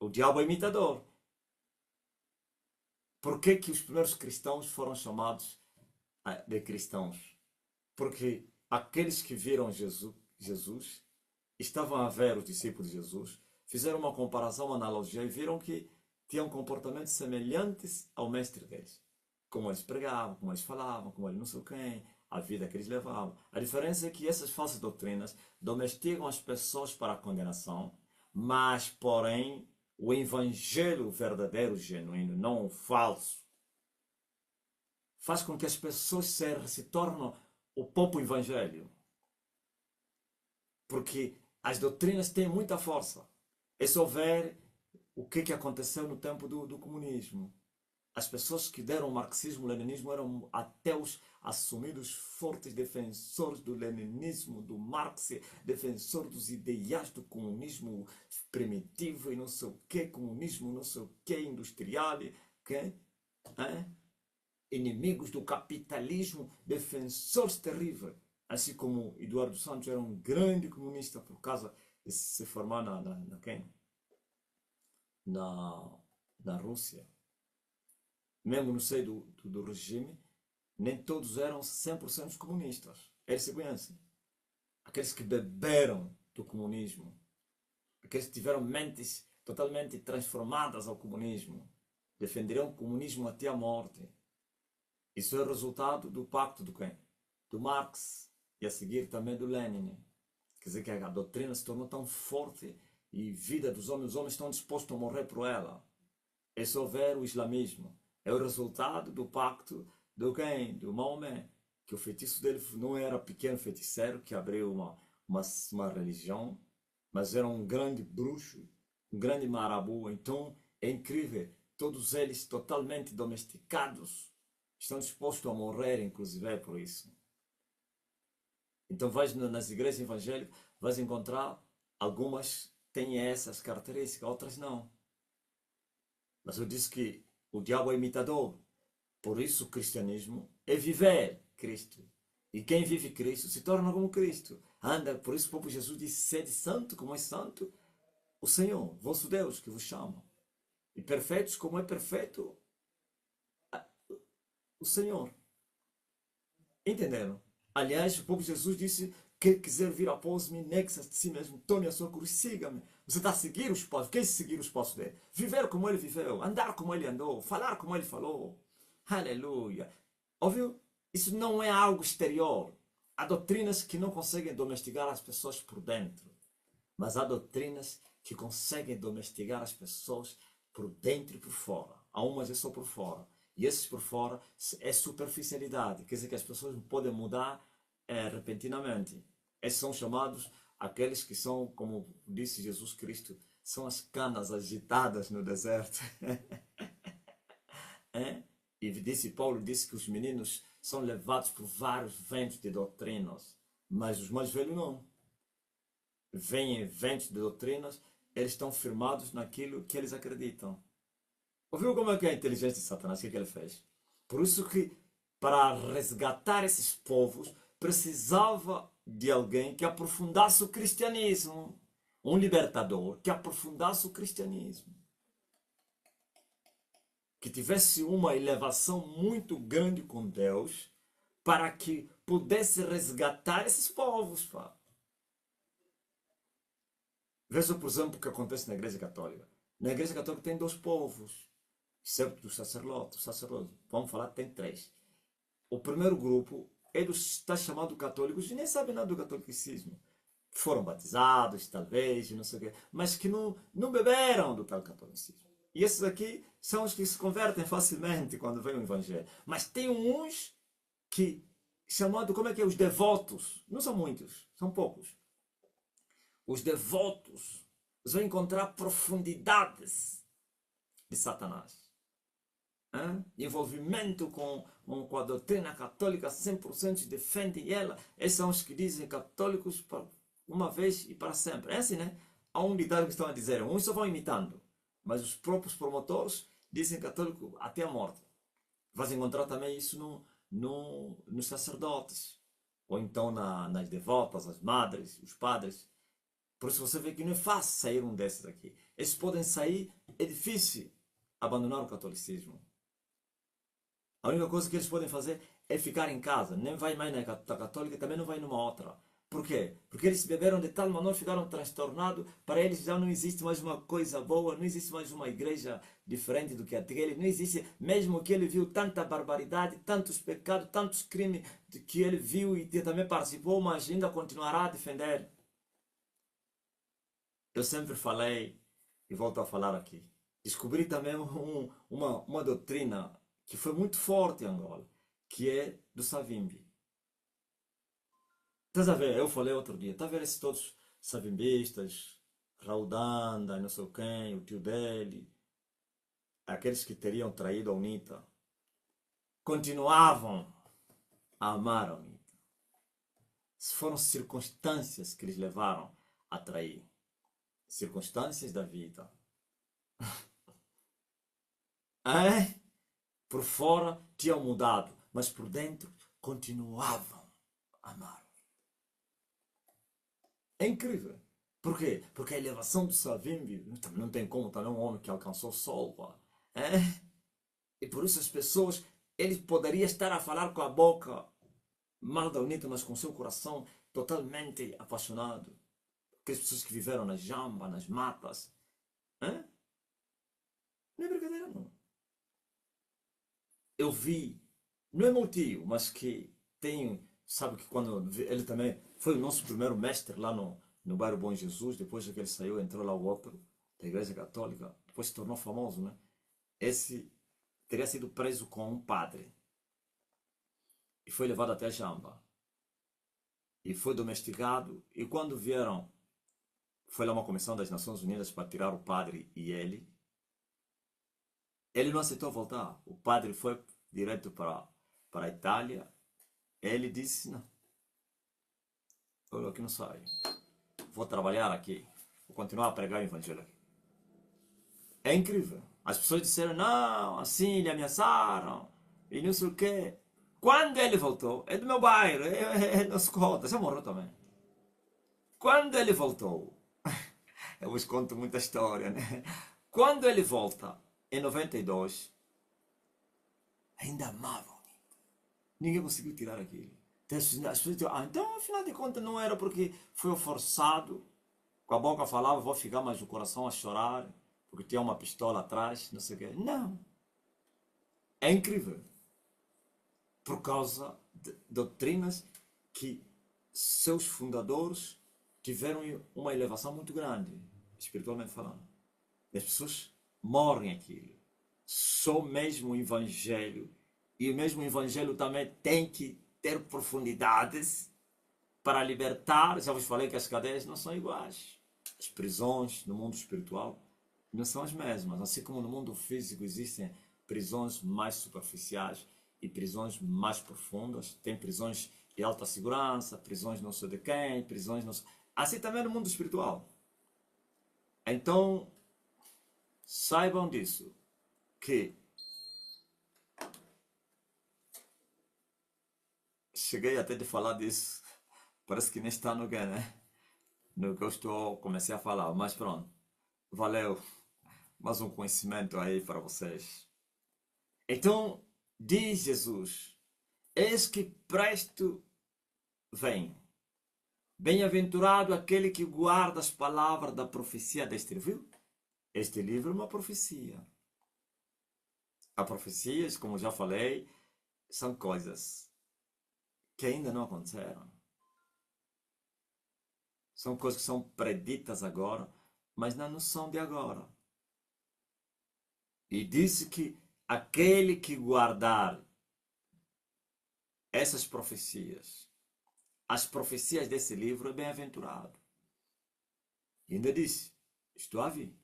O diabo é imitador. Por que que os primeiros cristãos foram chamados de cristãos? Porque aqueles que viram Jesus estavam a ver os discípulos de Jesus, fizeram uma comparação, uma analogia e viram que tinham comportamentos semelhantes ao mestre deles. Como eles pregavam, como eles falavam, como eles não sei quem, a vida que eles levavam. A diferença é que essas falsas doutrinas domesticam as pessoas para a condenação, mas, porém, o evangelho verdadeiro, genuíno, não o falso, faz com que as pessoas se tornem o próprio evangelho. Porque as doutrinas têm muita força. É só ver o que aconteceu no tempo do comunismo. As pessoas que deram o marxismo, o leninismo eram ateus assumidos fortes defensores do leninismo, do Marx, defensores dos ideais do comunismo primitivo e não sei o que, comunismo não sei o que, industrial, que, inimigos do capitalismo, defensores terríveis. Assim como Eduardo Santos era um grande comunista por causa de se formar na, na Rússia. Mesmo no seio do regime, nem todos eram 100% comunistas. Eles se conhecem. Aqueles que beberam do comunismo, aqueles que tiveram mentes totalmente transformadas ao comunismo, defenderão o comunismo até a morte. Isso é o resultado do pacto do quem? Do Marx e a seguir também do Lenin. Quer dizer que a doutrina se tornou tão forte e a vida dos homens, os homens estão dispostos a morrer por ela. É só ver o islamismo. É o resultado do pacto do quem? Do Maomé. Que o feitiço dele não era pequeno feiticeiro que abriu uma religião, mas era um grande bruxo, um grande marabu. Então é incrível. Todos eles totalmente domesticados estão dispostos a morrer, inclusive, por isso. Então vais nas igrejas evangélicas, vais encontrar algumas têm essas características, outras não. Mas eu disse que o diabo é imitador. Por isso o cristianismo é viver Cristo. E quem vive Cristo se torna como Cristo. Anda, por isso o próprio Jesus disse, sede santo como é santo o Senhor, vosso Deus, que vos chama. E perfeitos como é perfeito o Senhor. Entenderam? Aliás, o próprio Jesus disse, quem quiser vir após mim, negue-se a si mesmo, tome a sua cruz, siga-me. Você está a seguir os passos. O que é seguir os passos dele? Viver como ele viveu, andar como ele andou, falar como ele falou. Aleluia. Ouviu? Isso não é algo exterior. Há doutrinas que não conseguem domesticar as pessoas por dentro. Mas há doutrinas que conseguem domesticar as pessoas por dentro e por fora. Há umas é só por fora. E esses por fora é superficialidade. Quer dizer que as pessoas podem mudar repentinamente. Esses são chamados aqueles que são, como disse Jesus Cristo, são as canas agitadas no deserto. E disse Paulo, disse que os meninos são levados por vários ventos de doutrinas. Mas os mais velhos não. Vêm ventos de doutrinas, eles estão firmados naquilo que eles acreditam. Ouviu como é que é a inteligência de Satanás? O que ele fez? Por isso que, para resgatar esses povos, precisava de alguém que aprofundasse o cristianismo. Um libertador que aprofundasse o cristianismo. Que tivesse uma elevação muito grande com Deus, para que pudesse resgatar esses povos. Pá. Veja, por exemplo, o que acontece na Igreja Católica. Na Igreja Católica tem dois povos. Excepto dos sacerdotes. Vamos falar, tem três. O primeiro grupo é dos está chamado católicos e nem sabem nada do catolicismo. Foram batizados, talvez, não sei o quê, mas que não beberam do tal catolicismo. E esses aqui são os que se convertem facilmente quando vem o Evangelho. Mas tem uns que, chamado, como é que é? Os devotos. Não são muitos, são poucos. Os devotos vão encontrar profundidades de Satanás. Envolvimento com a doutrina católica 100% defendem ela. Esses são os que dizem católicos para uma vez e para sempre. É assim, né? Há um ditado que estão a dizer, uns só vão imitando, mas os próprios promotores dizem católico até a morte. Vais encontrar também isso nos sacerdotes, ou então nas devotas, as madres, os padres. Por isso você vê que não é fácil sair um desses aqui. Eles podem sair, é difícil abandonar o catolicismo. A única coisa que eles podem fazer é ficar em casa. Nem vai mais na católica, também não vai numa outra. Por quê? Porque eles beberam de tal maneira, ficaram transtornados. Para eles já não existe mais uma coisa boa, não existe mais uma igreja diferente do que aquele. Não existe, mesmo que ele viu tanta barbaridade, tantos pecados, tantos crimes que ele viu e também participou, mas ainda continuará a defender. Eu sempre falei, e volto a falar aqui, descobri também uma doutrina que foi muito forte em Angola, que é do Savimbi. Estás a ver? Eu falei outro dia, está a ver esses todos savimbistas, Raudanda, não sei quem, o tio dele. aqueles que teriam traído a UNITA, continuavam a amar a UNITA. Se foram circunstâncias que lhes levaram a trair, circunstâncias da vida. É? Por fora tinham mudado, mas por dentro continuavam a amar. É incrível. Por quê? Porque a elevação do Savimbi não tem como também um homem que alcançou o sol. Pá. É? E por isso as pessoas, ele poderia estar a falar com a boca mal da UNITA, mas com seu coração totalmente apaixonado. Aquelas pessoas que viveram na jamba, nas matas. É? Não é brincadeira, não. Eu vi, não é meu tio, mas que tem, sabe que quando ele também foi o nosso primeiro mestre lá no bairro Bom Jesus, depois que ele saiu, entrou lá o outro da Igreja Católica, depois se tornou famoso, né? Esse teria sido preso com um padre e foi levado até Jamba e foi domesticado. E quando vieram, foi lá uma comissão das Nações Unidas para tirar o padre e ele não aceitou voltar. O padre foi direto para a Itália. Ele disse: não, eu aqui não saio. Vou trabalhar aqui. Vou continuar a pregar o evangelho aqui. É incrível. As pessoas disseram: não, assim, lhe ameaçaram. E não sei o quê. Quando ele voltou, é do meu bairro, é nosso cota, já morreu também. Quando ele voltou, eu vos conto muita história, né? Quando ele volta, em 92, ainda amavam. Ninguém conseguiu tirar aquilo. As pessoas diziam: ah, então afinal de contas não era porque foi forçado. Com a boca falava, vou ficar, mas o coração a chorar, porque tinha uma pistola atrás, não sei o quê. Não. É incrível. Por causa de doutrinas que seus fundadores tiveram uma elevação muito grande, espiritualmente falando. As pessoas morrem aquilo. Só mesmo o Evangelho, e o mesmo Evangelho também tem que ter profundidades para libertar. Já vos falei que as cadeias não são iguais. As prisões no mundo espiritual não são as mesmas. Assim como no mundo físico existem prisões mais superficiais e prisões mais profundas. Tem prisões de alta segurança, prisões não sei de quem, prisões não sei... Assim também no mundo espiritual. Então, saibam disso, que cheguei até de falar disso, parece que nem está no que, né? No que comecei a falar, mas pronto, valeu, mais um conhecimento aí para vocês. Então, diz Jesus: eis que presto vem. Bem-aventurado aquele que guarda as palavras da profecia deste livro. Este livro é uma profecia. As profecias, como já falei, são coisas que ainda não aconteceram. São coisas que são preditas agora, mas não são de agora. E disse que aquele que guardar essas profecias, as profecias desse livro, é bem-aventurado. E ainda disse: estou a vir.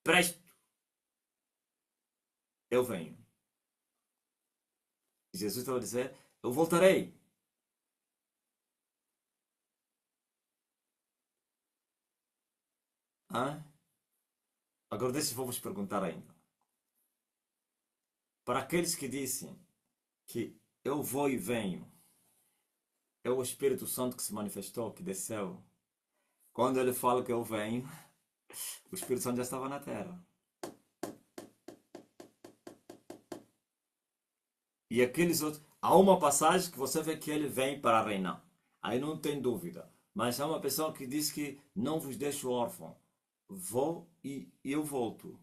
Presto, eu venho. Jesus estava a dizer: eu voltarei. Hã? Agora deixa eu vos perguntar ainda. Para aqueles que dizem que eu vou e venho, é o Espírito Santo que se manifestou, que desceu. Quando ele fala que eu venho, o Espírito Santo já estava na terra. E aqueles outros, há uma passagem que você vê que ele vem para reinar. Aí não tem dúvida. Mas há uma pessoa que diz que não vos deixo órfão. Vou e eu volto.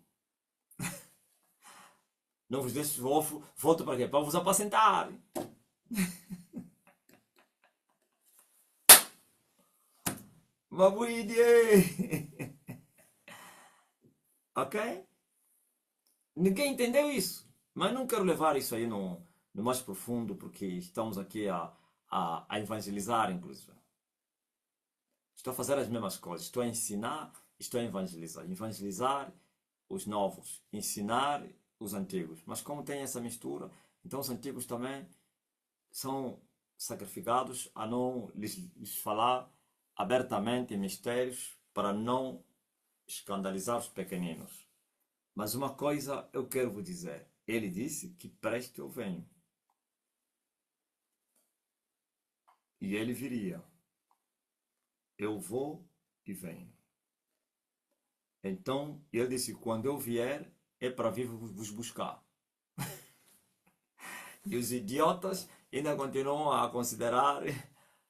Não vos deixo órfão. Volto para quê? Para vos apacentar. Uma boa ideia. Ok? Ninguém entendeu isso. Mas não quero levar isso aí no mais profundo, porque estamos aqui a evangelizar, inclusive. Estou a fazer as mesmas coisas. Estou a ensinar Isto é evangelizar. Evangelizar os novos, ensinar os antigos. Mas como tem essa mistura, então os antigos também são sacrificados a não lhes falar abertamente em mistérios para não escandalizar os pequeninos. Mas uma coisa eu quero vos dizer. Ele disse que preste eu venho. E ele viria. Eu vou e venho. Então, ele disse, quando eu vier, é para vir vos buscar. E os idiotas ainda continuam a considerar,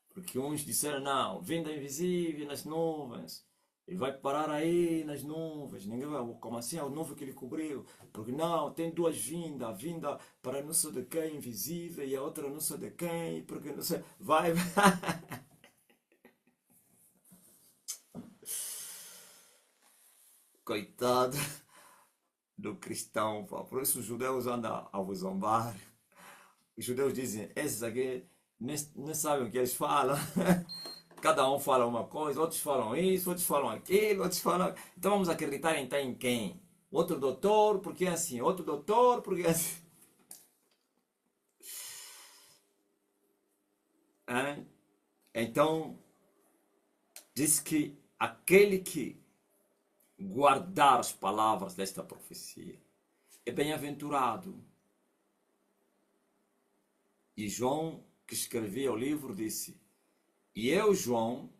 porque uns disseram, não, vinda invisível nas nuvens, e vai parar aí nas nuvens, ninguém vai, como assim, é o nuvem que ele cobriu, porque não, tem duas vindas, a vinda para não sei de quem, invisível, e a outra não sei de quem, porque não sei, vai... Coitado do cristão, pá. Por isso os judeus andam a vos zombar. Os judeus dizem, esses aqui nem sabem o que eles falam. Cada um fala uma coisa, outros falam isso, outros falam aquilo, outros falam... Então vamos acreditar então em quem? Outro doutor, porque é assim. Outro doutor, porque é assim. Hein? Então, diz que aquele que guardar as palavras desta profecia é bem-aventurado. E João, que escrevia o livro, disse, e eu, João,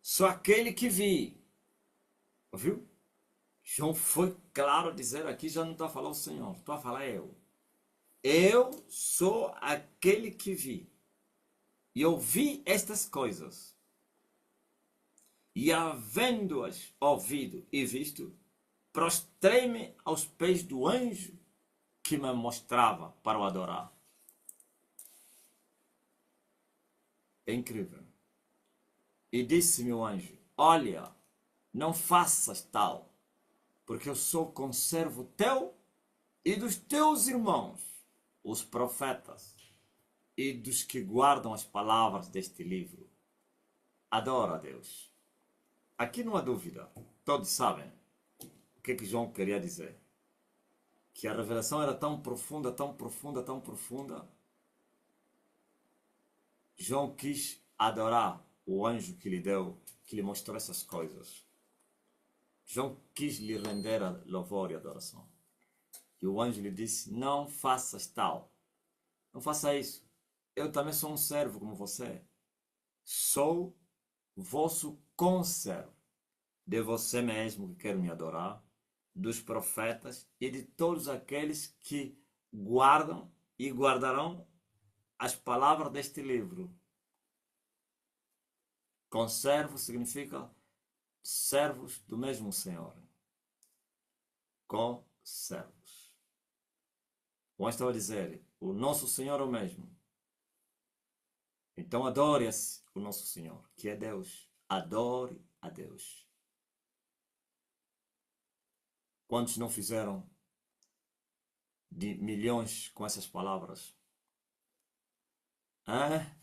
sou aquele que vi. Ouviu? João foi claro a dizer aqui, já não está a falar o Senhor, estou a falar eu. Eu sou aquele que vi. E eu vi estas coisas. E havendo-as ouvido e visto, prostrei-me aos pés do anjo que me mostrava para o adorar. É incrível. E disse-me o anjo, olha, não faças tal, porque eu sou conservo teu e dos teus irmãos, os profetas, e dos que guardam as palavras deste livro. Adora a Deus. Aqui não há dúvida, todos sabem o que João queria dizer. Que a revelação era tão profunda, tão profunda, tão profunda. João quis adorar o anjo que lhe deu, que lhe mostrou essas coisas. João quis lhe render a louvor e adoração. E o anjo lhe disse, não faças tal. Não faça isso. Eu também sou um servo como você. Sou vosso conservo. De você mesmo que quer me adorar, dos profetas e de todos aqueles que guardam e guardarão as palavras deste livro. Conservo significa servos do mesmo Senhor. Conservos. Bom, estava a dizer, o nosso Senhor é o mesmo. Então adore-se o nosso Senhor, que é Deus. Adore a Deus. Quantos não fizeram de milhões com essas palavras? Hã?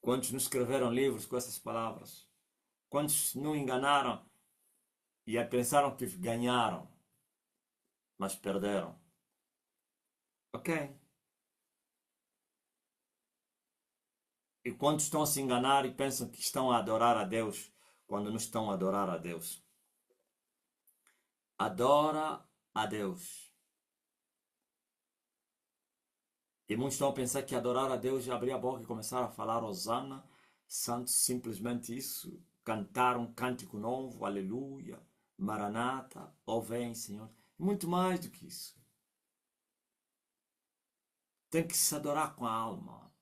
Quantos não escreveram livros com essas palavras? Quantos não enganaram e pensaram que ganharam, mas perderam? Ok. E quantos estão a se enganar e pensam que estão a adorar a Deus quando não estão a adorar a Deus? Adora a Deus. E muitos estão a pensar que adorar a Deus é abrir a boca e começar a falar Hosana, santo, simplesmente isso, cantar um cântico novo, aleluia, maranata, ó vem Senhor. Muito mais do que isso. Tem que se adorar com a alma.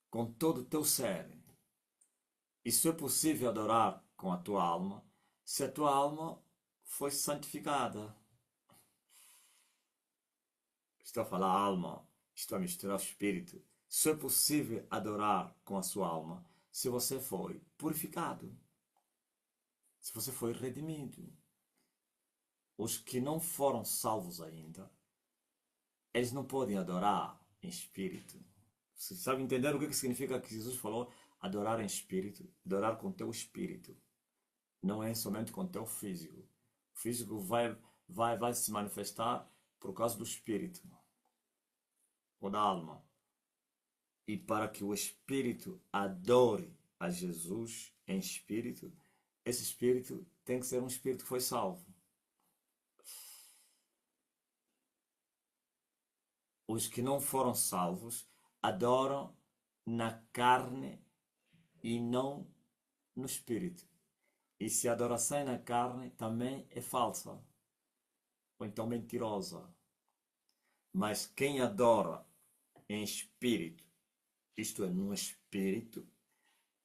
Com todo o teu ser. E se é possível adorar com a tua alma, se a tua alma foi santificada. Estou a falar alma, estou a misturar o espírito. Se é possível adorar com a sua alma, se você foi purificado, se você foi redimido. Os que não foram salvos ainda, eles não podem adorar em espírito. Você sabe entender o que significa que Jesus falou? adorar em espírito, adorar com teu espírito. Não é somente com teu físico. O físico vai se manifestar por causa do espírito ou da alma. E para que o espírito adore a Jesus em espírito, esse espírito tem que ser um espírito que foi salvo. Os que não foram salvos adoram na carne e não no espírito. E se a adoração é na carne, também é falsa, ou então mentirosa. Mas quem adora em espírito, isto é, no espírito,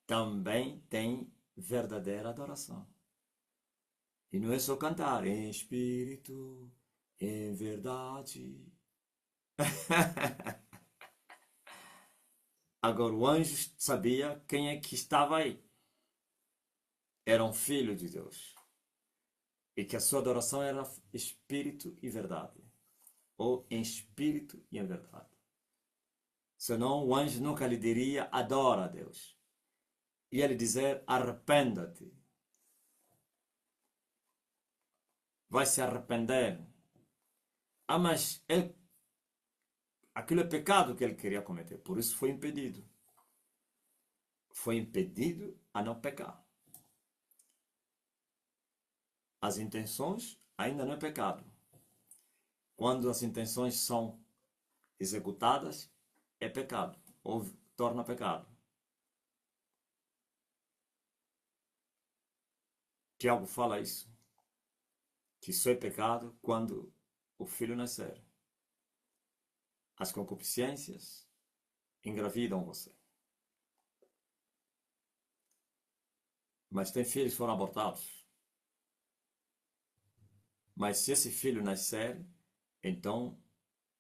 também tem verdadeira adoração. E não é só cantar em espírito, em verdade. Agora o anjo sabia quem é que estava aí. Era um filho de Deus. E que a sua adoração era espírito e verdade. Ou em espírito e em verdade. Senão o anjo nunca lhe diria adora a Deus. Ia lhe dizer arrependa-te. Vai se arrepender. Ah, mas aquilo é pecado que ele queria cometer. Por isso foi impedido. Foi impedido a não pecar. As intenções ainda não é pecado. Quando as intenções são executadas, é pecado. Ou torna pecado. Tiago fala isso. Que isso é pecado quando o filho nascer. As concupiscências engravidam você. Mas tem filhos que foram abortados. Mas se esse filho nascer, então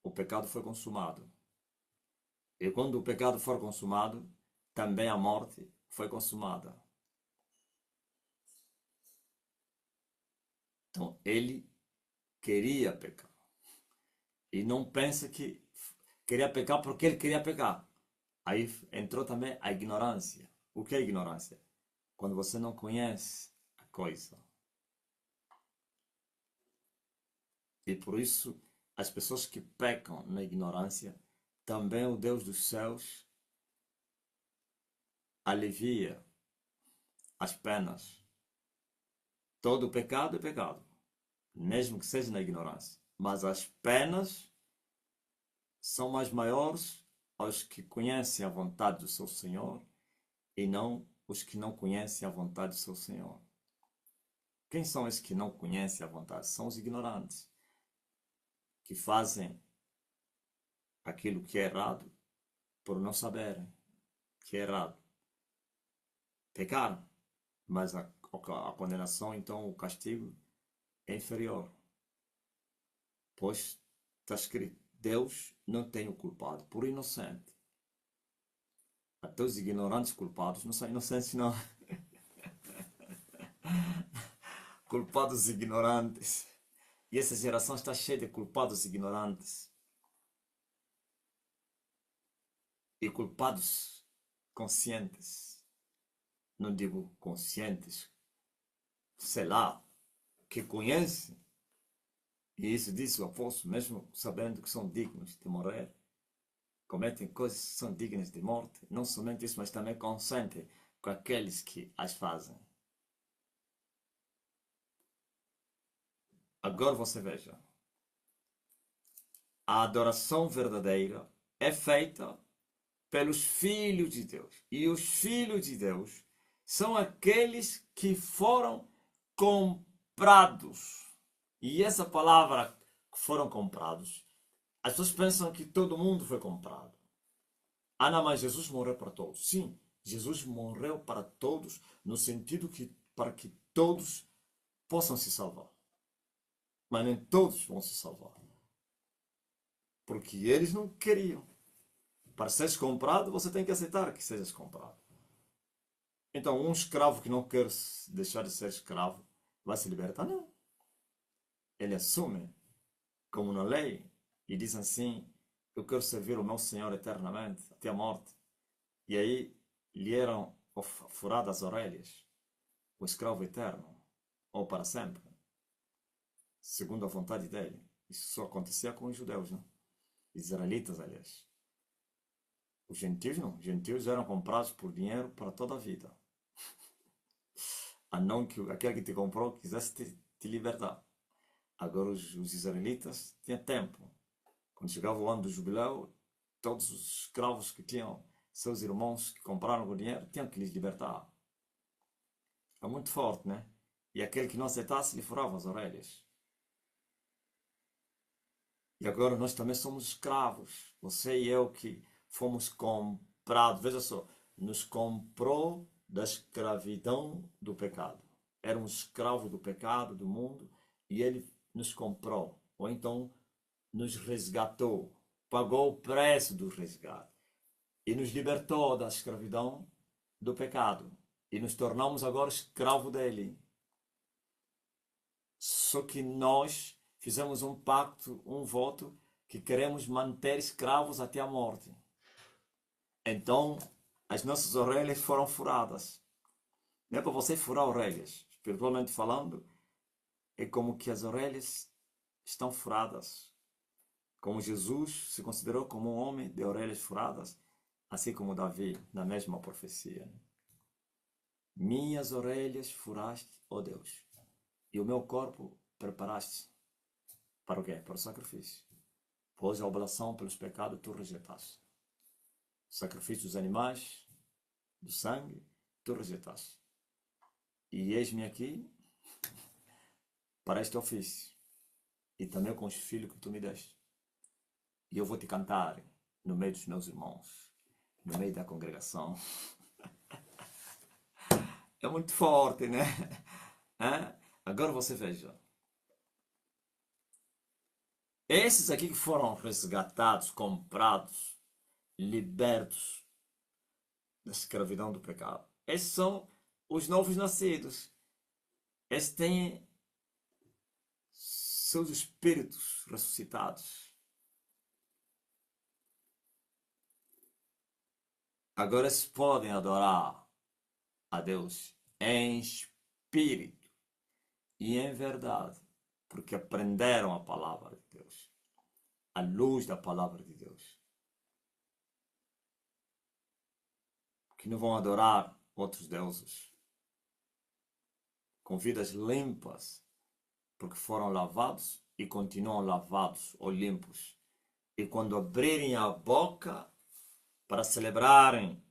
o pecado foi consumado. E quando o pecado for consumado, também a morte foi consumada. Então ele queria pecar. E não pensa que queria pecar porque ele queria pecar. Aí entrou também a ignorância. O que é ignorância? Quando você não conhece a coisa. E por isso, as pessoas que pecam na ignorância, também o Deus dos céus alivia as penas. Todo pecado é pecado, mesmo que seja na ignorância. Mas as penas são mais maiores aos que conhecem a vontade do seu Senhor e não os que não conhecem a vontade do seu Senhor. Quem são esses que não conhecem a vontade? São os ignorantes, que fazem aquilo que é errado por não saberem que é errado. Pecaram, mas a condenação, então o castigo é inferior. Pois está escrito, Deus não tem o culpado por inocente. Até os ignorantes culpados não são inocentes, não. Culpados ignorantes. E essa geração está cheia de culpados ignorantes. E culpados conscientes. Não digo conscientes, sei lá, que conhecem. E isso diz o apóstolo, mesmo sabendo que são dignos de morrer. Cometem coisas que são dignas de morte. Não somente isso, mas também consentem com aqueles que as fazem. Agora você veja. A adoração verdadeira é feita pelos filhos de Deus. E os filhos de Deus são aqueles que foram comprados. E essa palavra, que foram comprados, as pessoas pensam que todo mundo foi comprado. Ah, não, mas Jesus morreu para todos. Sim, Jesus morreu para todos, no sentido que para que todos possam se salvar. Mas nem todos vão se salvar. Porque eles não queriam. Para seres comprado, você tem que aceitar que sejas comprado. Então, um escravo que não quer deixar de ser escravo, vai se libertar? Não. Ele assume, como na lei, e diz assim, eu quero servir o meu Senhor eternamente, até a morte. E aí, lhe eram furadas as orelhas, o escravo eterno, ou para sempre, segundo a vontade dele. Isso só acontecia com os judeus, não? Israelitas, aliás. Os gentios não. Os gentios eram comprados por dinheiro para toda a vida. A não que aquele que te comprou quisesse te libertar. Agora os israelitas tinham tempo. Quando chegava o ano do jubileu, todos os escravos que tinham seus irmãos que compraram com dinheiro tinham que lhes libertar. É muito forte, né? E aquele que não aceitasse lhe furava as orelhas. E agora nós também somos escravos. Você e eu que fomos comprados. Veja só, nos comprou da escravidão do pecado. Éramos escravos do pecado, do mundo, e ele nos comprou. Ou então nos resgatou. Pagou o preço do resgate. E nos libertou da escravidão do pecado. E nos tornamos agora escravo dele. Só que nós fizemos um pacto, um voto, que queremos manter escravos até a morte. Então, as nossas orelhas foram furadas. Não é para você furar orelhas. Espiritualmente falando, é como que as orelhas estão furadas. Como Jesus se considerou como um homem de orelhas furadas, assim como Davi, na mesma profecia. Minhas orelhas furaste, ó Deus, e o meu corpo preparaste. Para o quê? Para o sacrifício. Pois a oblação pelos pecados tu rejeitaste. O sacrifício dos animais, do sangue, tu rejeitaste. E eis-me aqui para este ofício. E também com os filhos que tu me deste. E eu vou te cantar no meio dos meus irmãos, no meio da congregação. É muito forte, né? Agora você veja. Esses aqui que foram resgatados, comprados, libertos da escravidão do pecado. Esses são os novos nascidos. Esses têm seus espíritos ressuscitados. Agora eles podem adorar a Deus em espírito e em verdade, porque aprenderam a palavra de Deus, a luz da palavra de Deus. Que não vão adorar outros deuses com vidas limpas, porque foram lavados e continuam lavados ou limpos. E quando abrirem a boca para celebrarem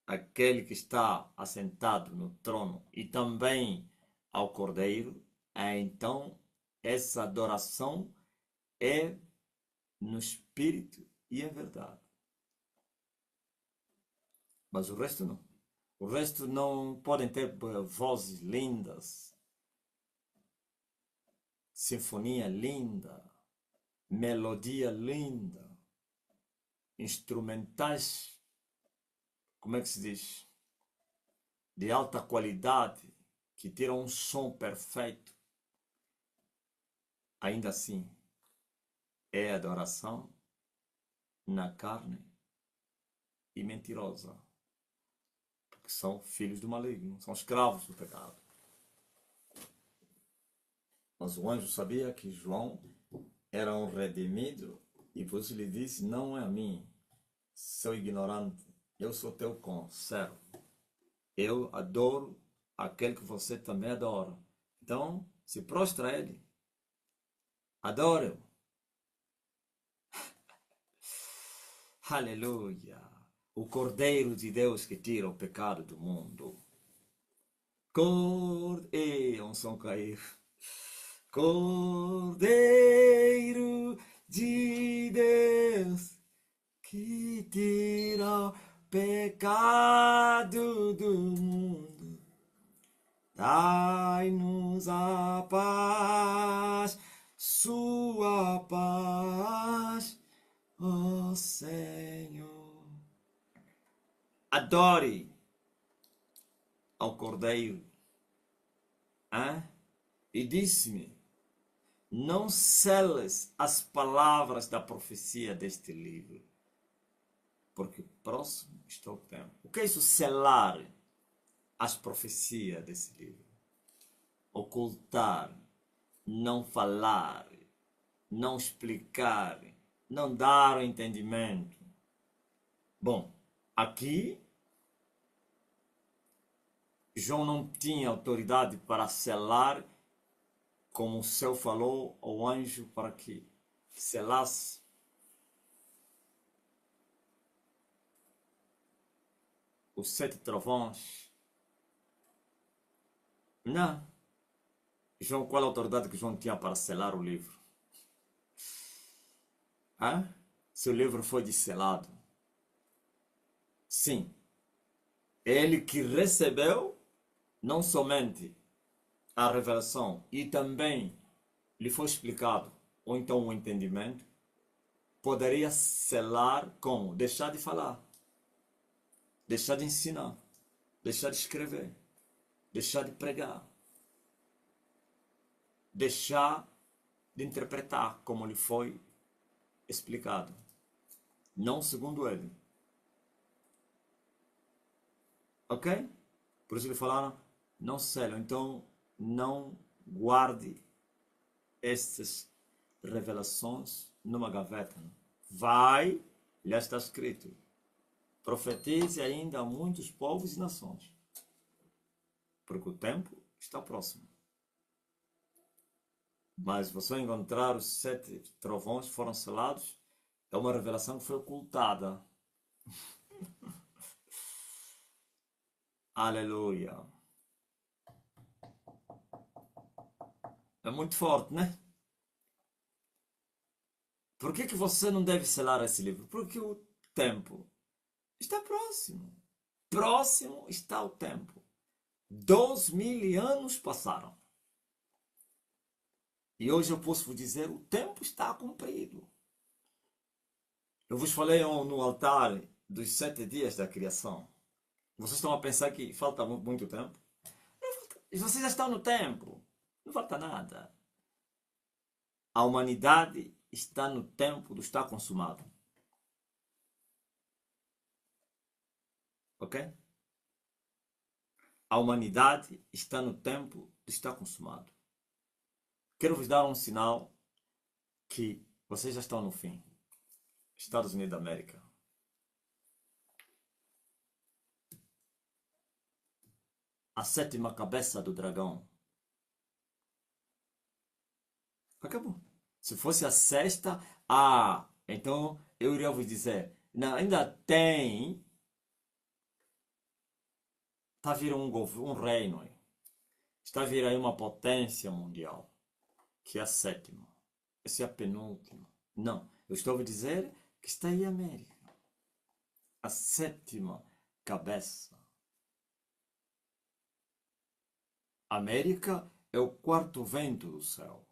aquele que está assentado no trono e também ao Cordeiro, então essa adoração é no espírito e em verdade. Mas o resto não. O resto não podem ter vozes lindas, sinfonia linda, melodia linda, instrumentais, como é que se diz? De alta qualidade, que tiram um som perfeito. Ainda assim, é adoração na carne e mentirosa. Porque são filhos do maligno, são escravos do pecado. Mas o anjo sabia que João era um redimido e por isso lhe disse: não é a mim, seu ignorante, eu sou teu conservo. Eu adoro aquele que você também adora. Então, se prostra a ele. Adore-o. Aleluia. O Cordeiro de Deus que tira o pecado do mundo. Um som cair. Cordeiro de Deus que tira o pecado do mundo. Dai-nos a paz, sua paz, ó Senhor. Adore ao Cordeiro. E disse-me: não seles as palavras da profecia deste livro, porque próximo está o tempo. O que é isso selar as profecias desse livro? Ocultar, não falar, não explicar, não dar o entendimento. Bom, aqui João não tinha autoridade para selar, como o céu falou ao anjo para que selasse. Os 7 trovões. Não. João, qual a autoridade que João tinha para selar o livro? Hã? Se o livro foi selado. Sim. Ele que recebeu não somente a revelação e também lhe foi explicado, ou então o entendimento, poderia selar como? Deixar de falar, deixar de ensinar, deixar de escrever, deixar de pregar, deixar de interpretar como lhe foi explicado, não segundo ele. Ok? Por isso lhe falaram, não selo, então não guarde estas revelações numa gaveta. Vai, já está escrito, profetize ainda a muitos povos e nações, porque o tempo está próximo. Mas você encontrar os 7 trovões foram selados, é uma revelação que foi ocultada. Aleluia. É muito forte, né? Por que você não deve selar esse livro? Porque o tempo está próximo. Próximo está o tempo. 2000 anos passaram. E hoje eu posso vos dizer, o tempo está cumprido. Eu vos falei no altar dos 7 dias da criação. Vocês estão a pensar que falta muito tempo? E vocês já estão no tempo. Não falta nada. A humanidade está no tempo do estar consumado. Ok? A humanidade está no tempo de estar consumado. Quero vos dar um sinal que vocês já estão no fim. Estados Unidos da América. A 7ª cabeça do dragão. Acabou. Se fosse a 6ª, então eu iria vos dizer, não, ainda tem, está a vir um reino aí. Está a vir aí uma potência mundial, que é a 7ª. Essa é a penúltima. Não, eu estou a dizer que está aí a América. A 7ª cabeça. América é o 4º vento do céu.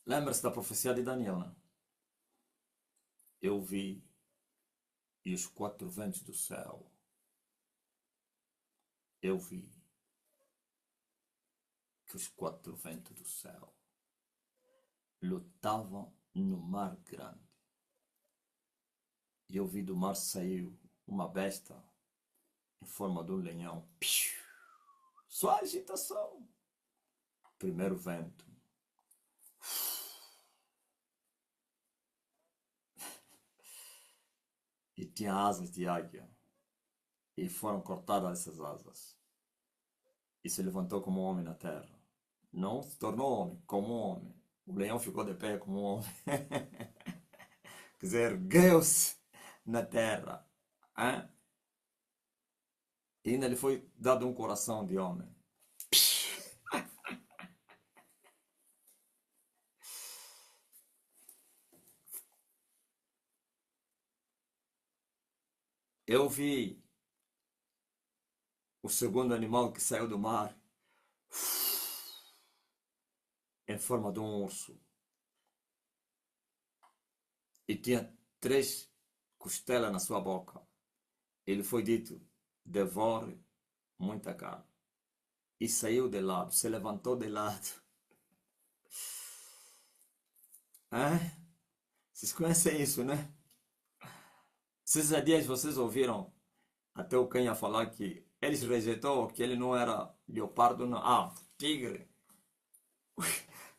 Lembra-se da profecia de Daniel, né? Eu vi e os 4 ventos do céu. Eu vi que os 4 ventos do céu lutavam no mar grande. E eu vi do mar sair uma besta em forma de um leão. Só agitação. Primeiro vento. E tinha asas de águia. E foram cortadas essas asas. E se levantou como um homem na terra. Não se tornou homem, como um homem. O leão ficou de pé como um homem. Quer dizer, ergueu-se na terra. Hein? E ainda lhe foi dado um coração de homem. Eu vi o segundo animal que saiu do mar em forma de um urso. E tinha 3 costelas na sua boca. Ele foi dito, devore muita carne. E saiu de lado, se levantou de lado. Vocês conhecem isso, né? Esses dias vocês ouviram até o Kenya falar que eles rejeitou que ele não era leopardo, não. Ah, tigre.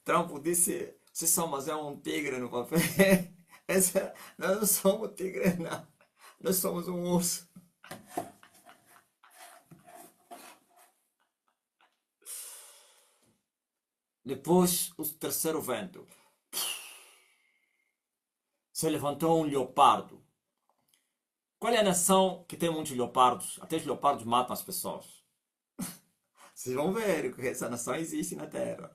Trump disse, vocês são, mas é um tigre no papel. Nós não somos tigre, não. Nós somos um urso. Depois, o terceiro vento. Se levantou um leopardo. Qual é a nação que tem muitos leopardos? Até os leopardos matam as pessoas. Vocês vão ver que essa nação existe na Terra.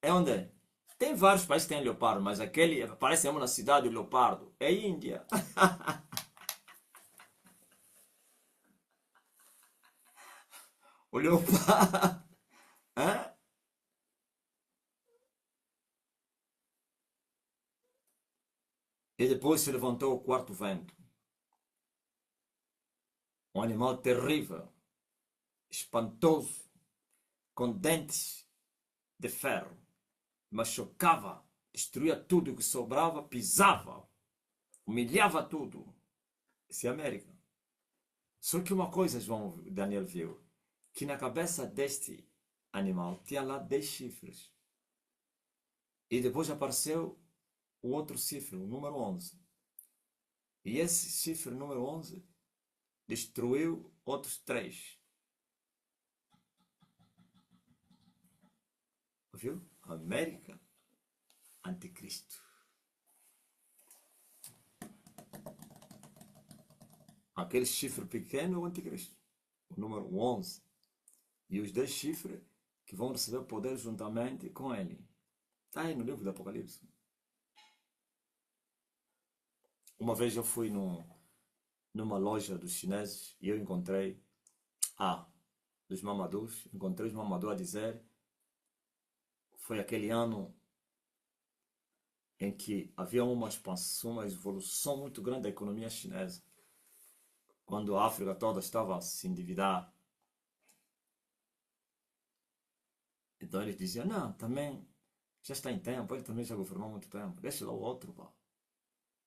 É onde? Tem vários países que têm leopardo, mas aquele parece uma cidade, o leopardo. É Índia. O leopardo. Hã? E depois se levantou o quarto vento. Um animal terrível, espantoso, com dentes de ferro, machucava, destruía tudo que sobrava, pisava, humilhava tudo. Isso é América. Só que uma coisa, João Daniel viu, que na cabeça deste animal tinha lá 10 chifres. E depois apareceu o outro chifre, o número 11. E esse chifre número 11 destruiu outros 3. Viu? América, anticristo. Aquele chifre pequeno é o anticristo, o número 11. E os 10 chifres que vão receber poder juntamente com ele. Está aí no livro do Apocalipse. Uma vez eu fui numa loja dos chineses e eu encontrei, dos mamadous, encontrei os mamadous a dizer, foi aquele ano em que havia uma expansão, uma evolução muito grande da economia chinesa. Quando a África toda estava a se endividar. Então eles diziam, não, também já está em tempo, ele também já governou há muito tempo, deixa lá o outro, pá.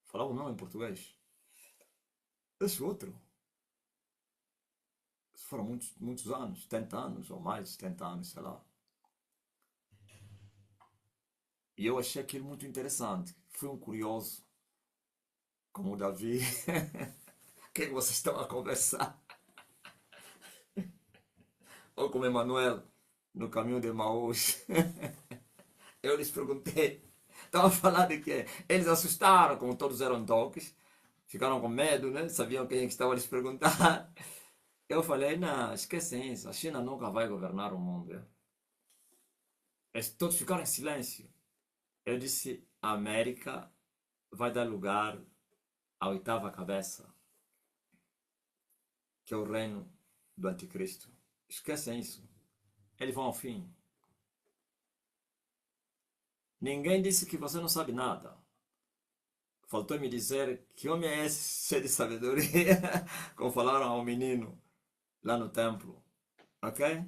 Falava não em português. Deixa o outro. Foram muitos anos, 70 anos ou mais, 70 anos, sei lá. E eu achei aquilo muito interessante. Fui um curioso, como o Davi. O que é que vocês estão a conversar? Ou como Emanuel, no caminho de Emaús. Eu lhes perguntei. Estava a falar de quê? Eles assustaram, como todos eram toques. Ficaram com medo, né? Sabiam quem é que estava a lhes perguntar. Eu falei, não, esquecem isso. A China nunca vai governar o mundo. Eles todos ficaram em silêncio. Eu disse, a América vai dar lugar à oitava cabeça, que é o reino do anticristo. Esquecem isso. Eles vão ao fim. Ninguém disse que você não sabe nada. Faltou me dizer que homem é esse cheio de sabedoria, como falaram ao menino lá no templo. Ok?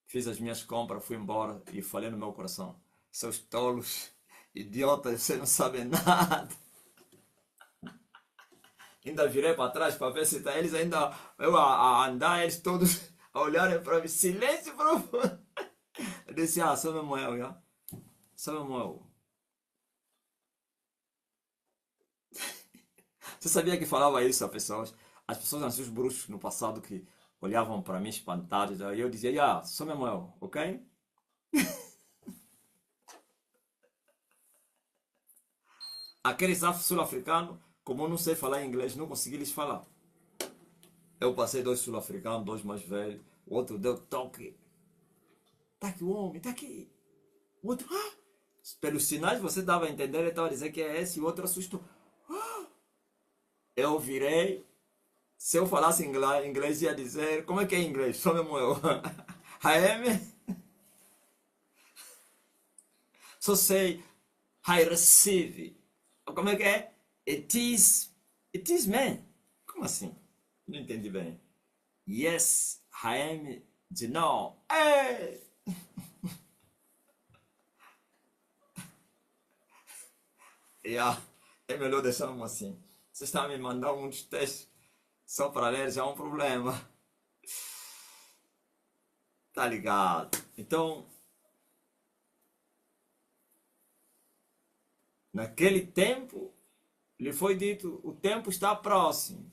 Fiz as minhas compras, fui embora e falei no meu coração: seus tolos, idiotas, vocês não sabem nada. Ainda virei para trás para ver se tá eles ainda, eu a andar, eles todos a olharem para mim, silêncio profundo. Eu disse, sou mesmo eu, já? Sou mesmo eu. Você sabia que falava isso a pessoas? As pessoas, assim, os bruxos no passado que olhavam para mim espantados, aí eu dizia, sou mesmo eu, ok? Aqueles sul-africanos, como eu não sei falar inglês, não consegui lhes falar. Eu passei 2 sul-africanos, 2 mais velhos, o outro deu toque. Tá aqui o homem, tá aqui. O outro, pelos sinais você dava a entender, ele estava a dizer que é esse, e o outro assustou. Eu virei, se eu falasse inglês ia dizer, como é que é em inglês? Só mesmo eu. I am, só sei, I receive. Como é que é? It is man. Como assim? Não entendi bem. Yes, I am de não. Yeah, é melhor deixar assim. Você está me mandando muitos textos só para ler, já é um problema. Tá ligado? Então, naquele tempo, lhe foi dito: o tempo está próximo.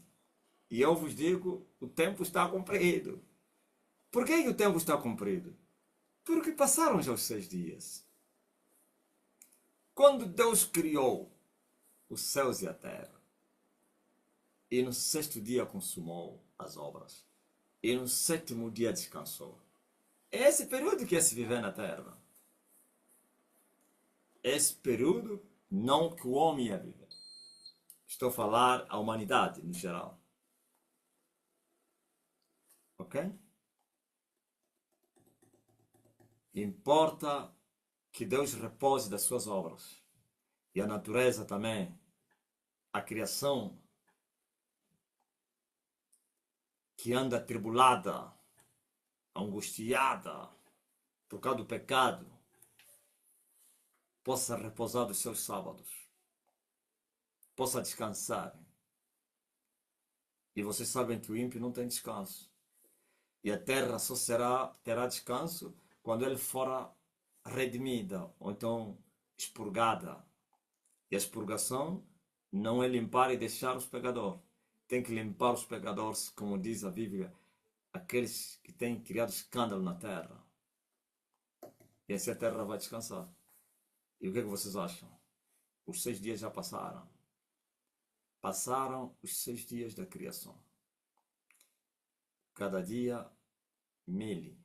E eu vos digo: o tempo está cumprido. Por que o tempo está cumprido? Porque passaram já os 6 dias. Quando Deus criou os céus e a terra, e no sexto dia consumou as obras, e no sétimo dia descansou. É esse período que é se viver na terra. Esse período, não que o homem ia viver. Estou a falar a humanidade no geral. Ok? Importa que Deus repose das suas obras. E a natureza também, a criação que anda atribulada, angustiada por causa do pecado, possa repousar dos seus sábados, possa descansar. E vocês sabem que o ímpio não tem descanso. E a terra só terá descanso quando ele for redimida, ou então expurgada. E a expurgação não é limpar e deixar os pecadores. Tem que limpar os pecadores, como diz a Bíblia, aqueles que têm criado escândalo na terra. E assim a terra vai descansar. E o que é que vocês acham? Os 6 dias já passaram. Passaram os 6 dias da criação. Cada dia 1000.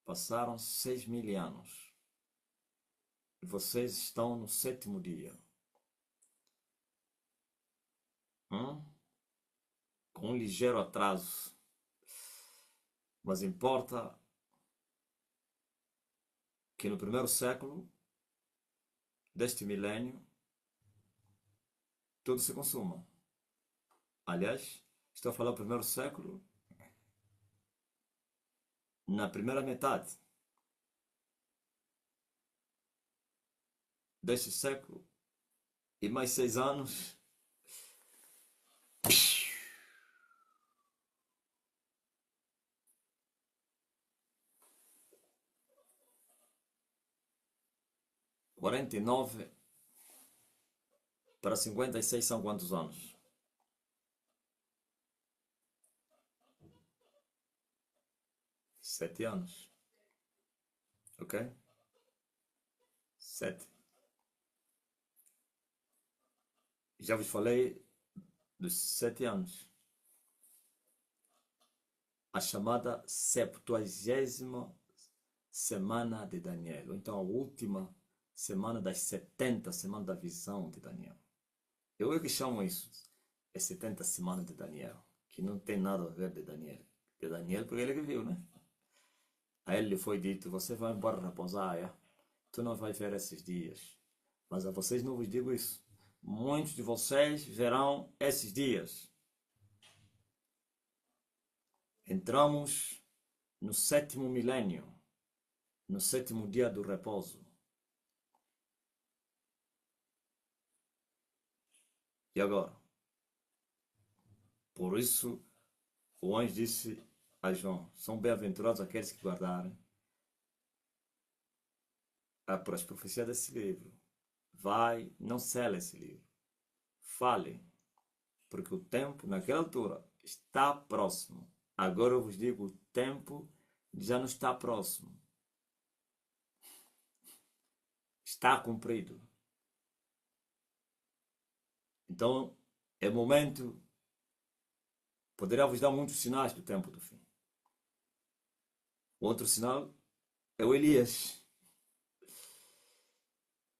Passaram 6.000 anos. E vocês estão no sétimo dia. Com um ligeiro atraso. Mas importa que no primeiro século deste milênio tudo se consuma. Aliás, estou a falar do primeiro século, na primeira metade deste século, e mais 6 anos, quarenta e nove para 56 são quantos anos? 7 anos. Ok? 7. Já vos falei dos 7 anos. A chamada 70ª semana de Daniel. Ou então a última semana das 70 semanas da visão de Daniel. Eu é que chamo isso. É 70 semanas de Daniel. Que não tem nada a ver de Daniel. De Daniel porque ele que viu, né? A ele lhe foi dito: você vai embora repousar, é? Tu não vai ver esses dias. Mas a vocês não vos digo isso. Muitos de vocês verão esses dias. Entramos no sétimo milênio, no sétimo dia do repouso. E agora? Por isso, o anjo disse a João: são bem-aventurados aqueles que guardarem por as profecias desse livro. Vai, não cele esse livro. Fale, porque o tempo, naquela altura, está próximo. Agora eu vos digo: o tempo já não está próximo. Está cumprido. Então, é momento. Poderá vos dar muitos sinais do tempo do fim. Outro sinal é o Elias,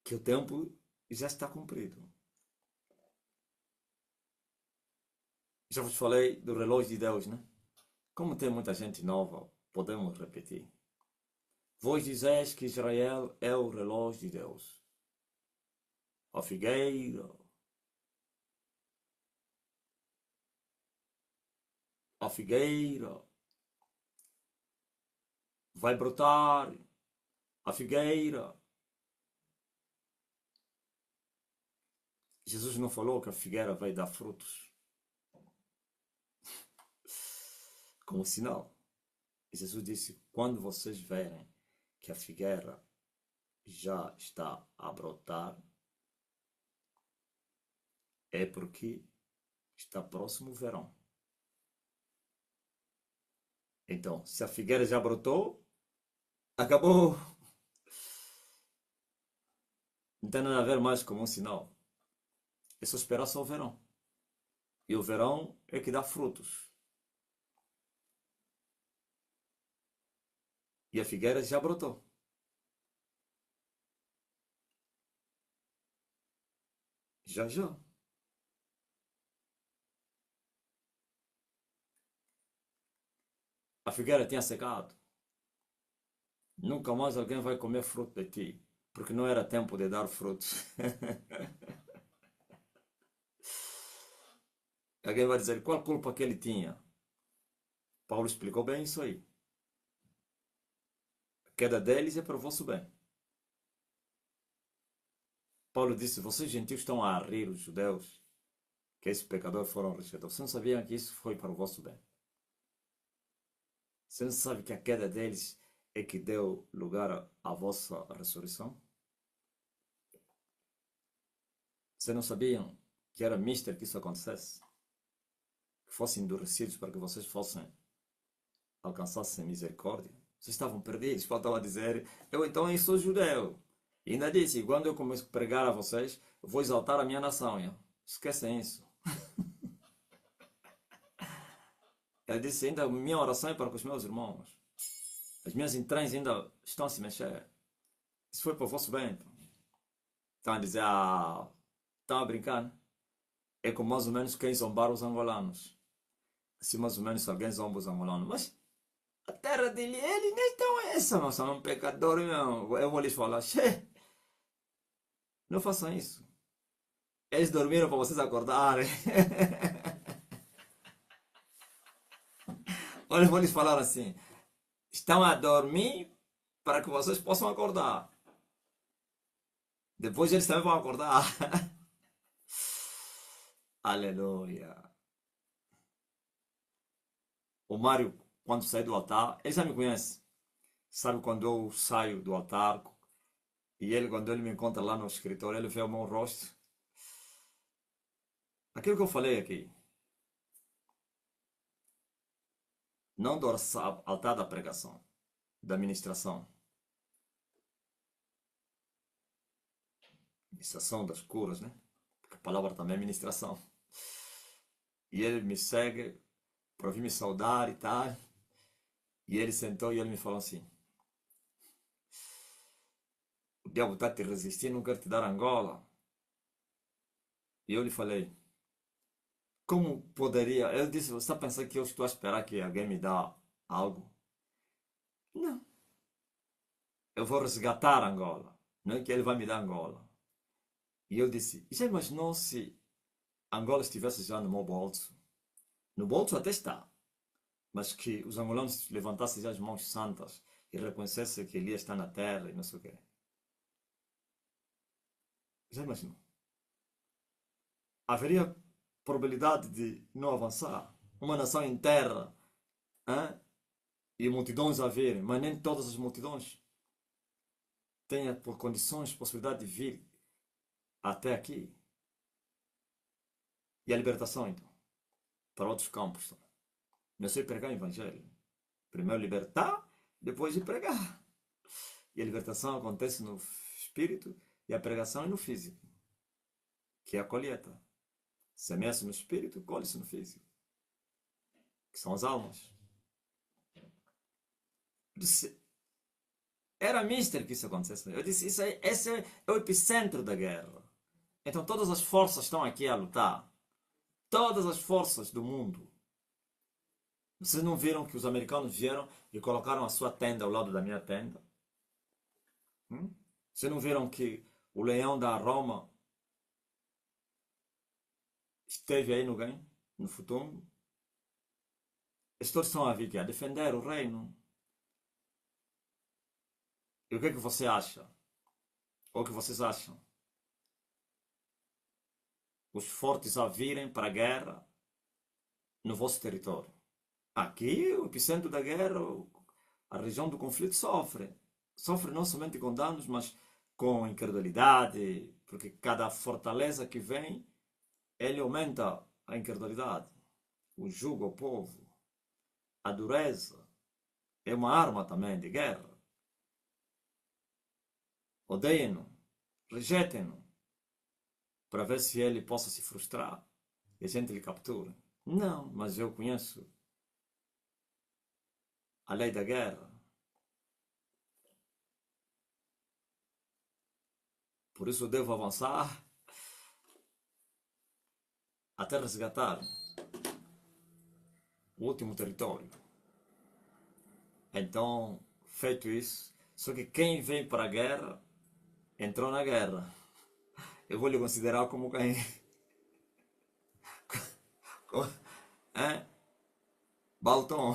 que o tempo já está cumprido. Já vos falei do relógio de Deus, né? Como tem muita gente nova, podemos repetir. Vós dizeis que Israel é o relógio de Deus. A figueira, a figueira vai brotar, a figueira Jesus não falou que a figueira vai dar frutos como sinal. Jesus disse: quando vocês verem que a figueira já está a brotar, é porque está próximo o verão. Então, se a figueira já brotou, acabou. Não tem nada a ver mais como um sinal. É só esperar só o verão. E o verão é que dá frutos. E a figueira já brotou. Já, já. A figueira tinha secado. Nunca mais alguém vai comer fruto de ti. Porque não era tempo de dar frutos. Alguém vai dizer qual culpa que ele tinha. Paulo explicou bem isso aí. A queda deles é para o vosso bem. Paulo disse: vocês gentios estão a rir os judeus que esses pecadores foram rejeitados. Vocês não sabiam que isso foi para o vosso bem. Você não sabe que a queda deles é que deu lugar à vossa ressurreição? Vocês não sabiam que era mister que isso acontecesse? Que fossem endurecidos para que vocês fossem alcançassem misericórdia? Vocês estavam perdidos. Faltava dizer: eu então sou judeu. E ainda disse: quando eu começo a pregar a vocês, eu vou exaltar a minha nação. Esquecem isso. Ele disse: ainda minha oração é para os meus irmãos. As minhas entranhas ainda estão a se mexer. Isso foi para o vosso bem. Estão a dizer: estão a brincar, né? É como mais ou menos quem zombar os angolanos. Assim, mais ou menos, alguém zomba os angolanos. Mas a terra dele, ele nem tão essa, mas são um pecador mesmo. Eu vou lhes falar: che, não façam isso. Eles dormiram para vocês acordarem. Olha, eu vou lhes falar assim: estão a dormir para que vocês possam acordar. Depois eles também vão acordar. Aleluia. O Mário, quando sai do altar, ele já me conhece. Sabe quando eu saio do altar e ele, quando ele me encontra lá no escritório, ele vê o meu rosto. Aquilo que eu falei aqui, não do altar da pregação, da ministração. Ministração das curas, né? Porque a palavra também é ministração. E ele me segue para vir me saudar e tal. E ele sentou e ele me falou assim: o diabo está te resistindo, não quer te dar Angola. E eu lhe falei: como poderia? Eu disse: você está pensando que eu estou a esperar que alguém me dá algo? Não. Eu vou resgatar Angola. Não é que ele vai me dar Angola. E eu disse: já imaginou se Angola estivesse já no meu bolso? No bolso até está. Mas que os angolanos levantassem já as mãos santas e reconhecessem que Elias está na terra e não sei o quê. Já imaginou? Haveria probabilidade de não avançar? Uma nação em terra, hein? E multidões a verem, mas nem todas as multidões têm por condições possibilidade de vir até aqui. E a libertação, então, para outros campos. Não sei pregar o evangelho. Primeiro libertar, depois de pregar. E a libertação acontece no espírito e a pregação é no físico, que é a colheita. Semeia-se no espírito, colhe-se no físico, que são as almas. Eu disse, era mister que isso acontecesse. Eu disse: isso aí, esse é o epicentro da guerra. Então todas as forças estão aqui a lutar. Todas as forças do mundo. Vocês não viram que os americanos vieram e colocaram a sua tenda ao lado da minha tenda? Vocês não viram que o leão da Roma esteve aí no game, no futuro? Eles todos estão a vir aqui a defender o reino. E o que é que você acha? Ou o que vocês acham? os fortes a virem para a guerra no vosso território. Aqui, o epicentro da guerra, a região do conflito sofre. Sofre não somente com danos, mas com incredulidade, porque cada fortaleza que vem, ele aumenta a incredulidade. O jugo ao povo, a dureza, é uma arma também de guerra. Odeiem-no, rejeitem-no, para ver se ele possa se frustrar e a gente lhe captura. Não, mas eu conheço a lei da guerra. Por isso eu devo avançar até resgatar o último território. Então, feito isso, só que quem vem para a guerra, entrou na guerra. Eu vou lhe considerar como quem... Hein? Balton.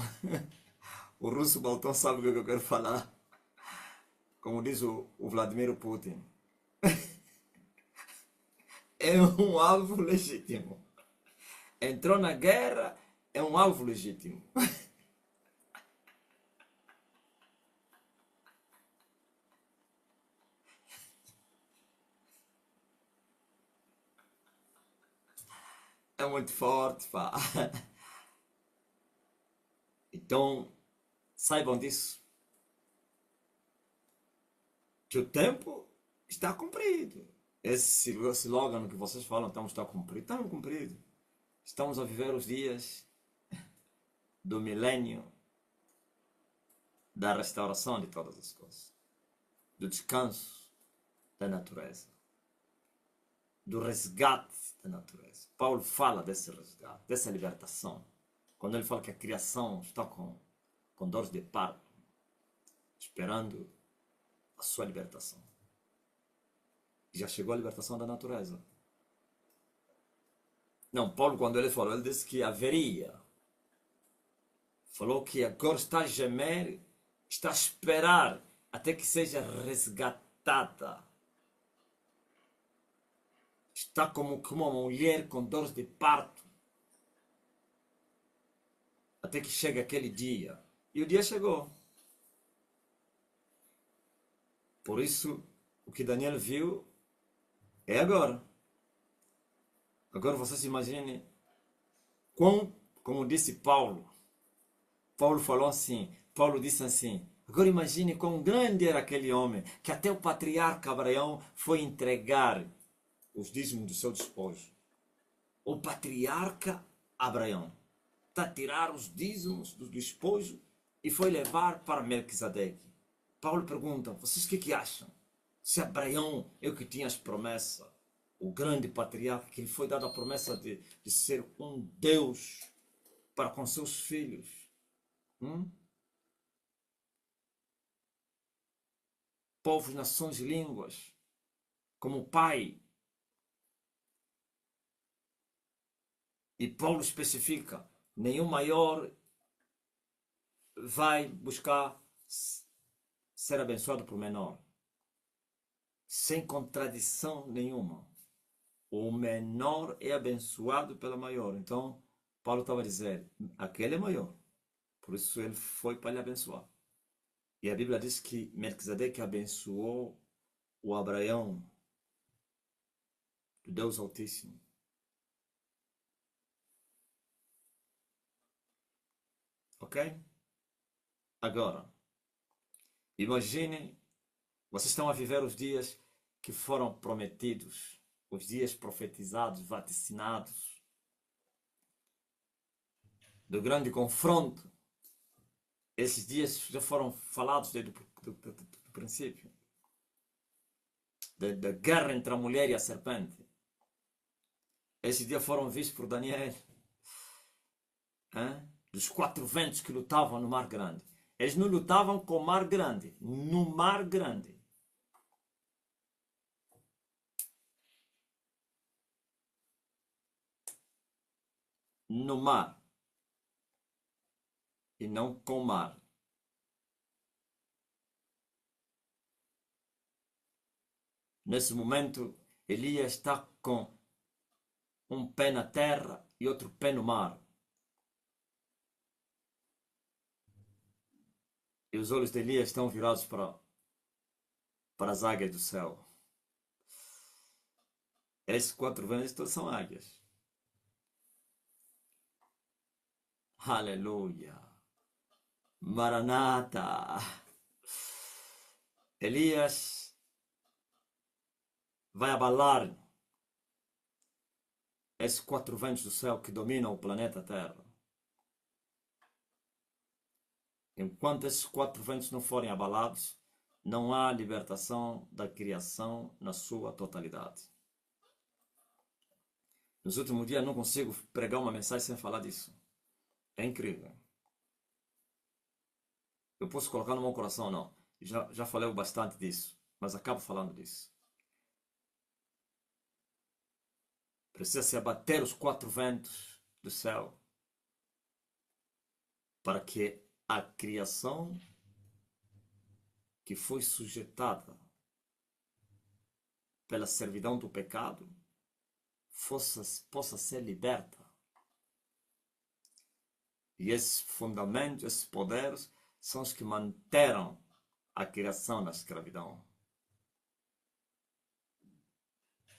O russo Balton sabe o que eu quero falar. Como diz o Vladimir Putin. É um alvo legítimo. Entrou na guerra, é um alvo legítimo. É muito forte, pá. Então, saibam disso. Que o tempo está cumprido. Esse slogan que vocês falam, então está cumprido. Está cumprido. Estamos a viver os dias do milênio da restauração de todas as coisas. Do descanso da natureza. Do resgate da natureza. Paulo fala desse resgate, dessa libertação. Quando ele fala que a criação está com dores de parto, esperando a sua libertação. Já chegou a libertação da natureza. Não, Paulo, quando ele falou, ele disse que haveria. Falou que agora está a gemer, está a esperar até que seja resgatada. Está como uma mulher com dores de parto. Até que chegue aquele dia. E o dia chegou. Por isso, o que Daniel viu é agora. Agora vocês imaginem como disse Paulo. Paulo falou assim, Paulo disse assim, agora imagine quão grande era aquele homem, que até o patriarca Abraão foi entregar os dízimos do seu despojo. O patriarca Abraão está a tirar os dízimos do despojo e foi levar para Melquisedeque. Paulo pergunta, vocês o que acham? Se Abraão é o que tinha as promessas, o grande patriarca, que lhe foi dada a promessa de ser um Deus para com seus filhos. Povos, nações e línguas, como pai. E Paulo especifica, nenhum maior vai buscar ser abençoado por menor. Sem contradição nenhuma. O menor é abençoado pela maior. Então, Paulo estava a dizer, aquele é maior. Por isso ele foi para lhe abençoar. E a Bíblia diz que Melquisedeque abençoou o Abraão, do Deus Altíssimo. Ok? Agora, imaginem, vocês estão a viver os dias que foram prometidos, os dias profetizados, vaticinados, do grande confronto. Esses dias já foram falados desde o princípio. Da guerra entre a mulher e a serpente. Esses dias foram vistos por Daniel. Hein? Dos 4 ventos que lutavam no mar grande. Eles não lutavam com o mar grande, no mar grande. No mar. E não com o mar. Nesse momento, Elias está com um pé na terra e outro pé no mar. E os olhos de Elias estão virados para as águias do céu. Esses 4 ventos todos são águias. Aleluia. Maranata. Elias vai abalar esses 4 ventos do céu que dominam o planeta Terra. Enquanto esses 4 ventos não forem abalados, não há libertação da criação na sua totalidade. Nos últimos dias não consigo pregar uma mensagem sem falar disso. É incrível. Eu posso colocar no meu coração, não. Já falei bastante disso, mas acabo falando disso. Precisa se abater os 4 ventos do céu para que a criação que foi sujeitada pela servidão do pecado possa ser liberta. E esses fundamentos, esses poderes, são os que manteram a criação na escravidão.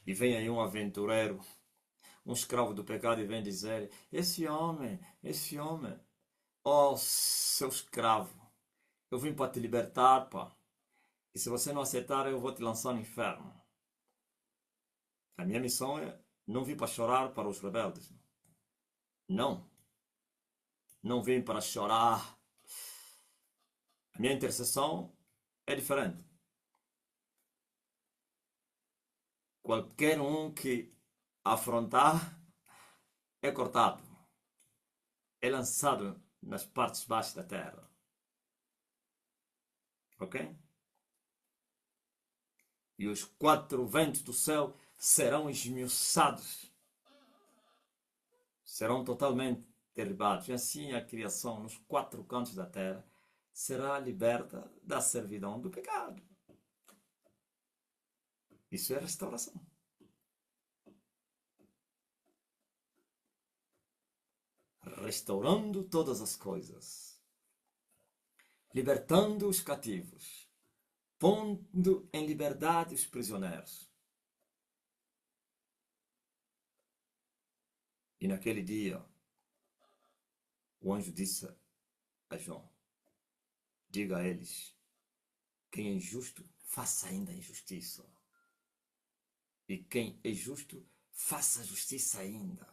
E vem aí um aventureiro, um escravo do pecado, e vem dizer: esse homem, oh, seu escravo, eu vim para te libertar, pá. E se você não aceitar, eu vou te lançar no inferno. A minha missão é não vir para chorar para os rebeldes. Não. Não vim para chorar. A minha intercessão é diferente. Qualquer um que afrontar é cortado. É lançado nas partes baixas da terra. Ok? E os 4 ventos do céu serão esmiuçados. Serão totalmente derribados. E assim a criação nos 4 cantos da terra será liberta da servidão do pecado. Isso é restauração. Restaurando todas as coisas. Libertando os cativos. Pondo em liberdade os prisioneiros. E naquele dia, o anjo disse a João: diga a eles, quem é injusto, faça ainda a injustiça. E quem é justo, faça a justiça ainda.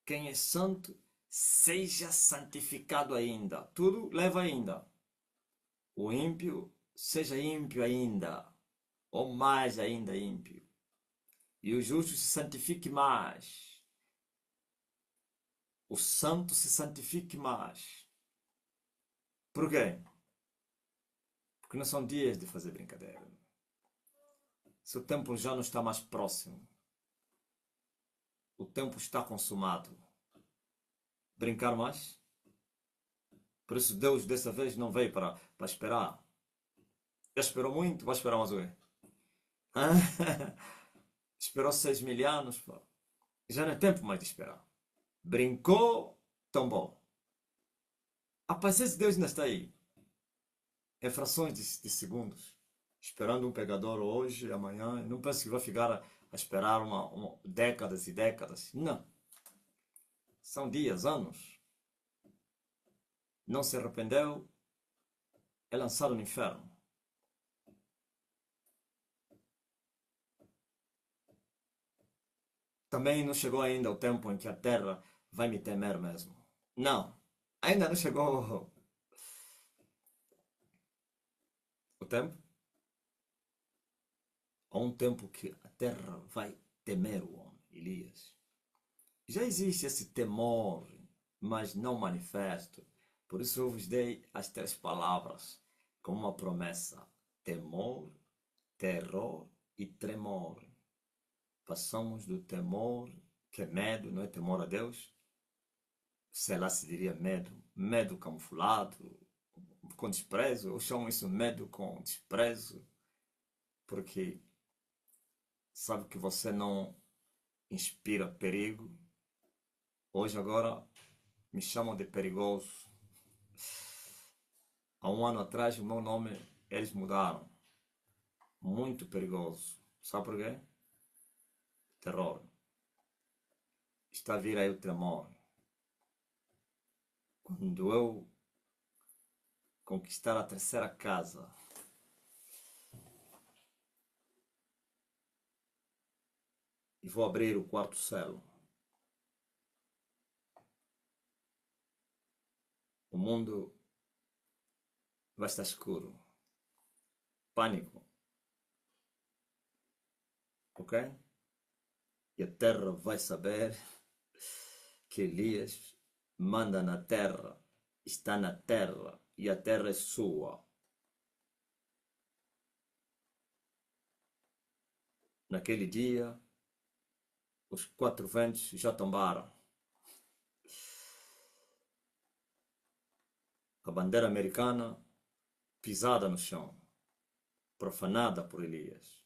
Quem é santo, seja santificado ainda. Tudo leva ainda. O ímpio, seja ímpio ainda. Ou mais ainda ímpio. E o justo se santifique mais. O santo se santifique mais. Por quê? Porque não são dias de fazer brincadeira. Seu tempo já não está mais próximo. O tempo está consumado. Brincar mais? Por isso Deus dessa vez não veio para esperar. Já esperou muito, vai esperar mais o quê? Esperou 6.000 anos, pô. Já não é tempo mais de esperar. Brincou, tombou. A paciência de Deus ainda está aí. Em frações de segundos. Esperando um pegador hoje, amanhã. Não penso que vai ficar a esperar décadas e décadas. Não. São dias, anos. Não se arrependeu, é lançado no inferno. Também não chegou ainda o tempo em que a terra vai me temer mesmo. Não, ainda não chegou o tempo. Há um tempo que a terra vai temer o homem, Elias. Já existe esse temor, mas não manifesto. Por isso eu vos dei as 3 palavras como uma promessa: temor, terror e tremor. Passamos do temor, que é medo, não é temor a Deus. Sei lá se diria medo. Medo camuflado, com desprezo. Eu chamo isso medo com desprezo. Porque sabe que você não inspira perigo. Hoje agora me chamam de perigoso. Há um ano atrás o meu nome eles mudaram. Muito perigoso. Sabe por quê? Terror. Está a vir aí o tremor. Quando eu conquistar a terceira casa, e vou abrir o quarto céu, o mundo vai estar escuro. Pânico. Ok? E a terra vai saber que Elias manda na terra, está na terra e a terra é sua. Naquele dia, os quatro ventos já tombaram. A bandeira americana pisada no chão, profanada por Elias.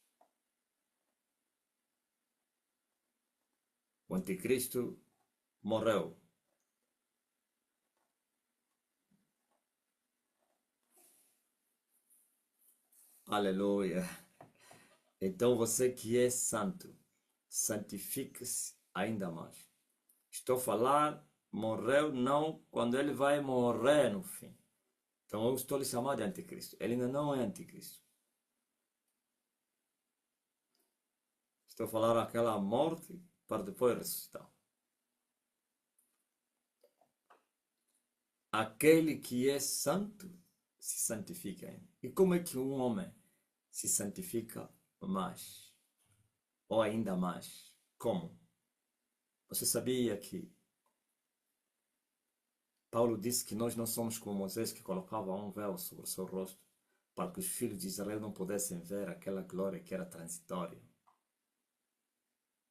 O anticristo morreu. Aleluia. Então você que é santo, santifique-se ainda mais. Estou a falar, morreu não quando ele vai morrer no fim. Então eu estou lhe chamando de anticristo. Ele ainda não é anticristo. Estou a falar aquela morte para depois ressuscitar. Aquele que é santo se santifica ainda. E como é que um homem se santifica mais? Ou ainda mais? Como? Você sabia que Paulo disse que nós não somos como Moisés, que colocava um véu sobre o seu rosto para que os filhos de Israel não pudessem ver aquela glória que era transitória.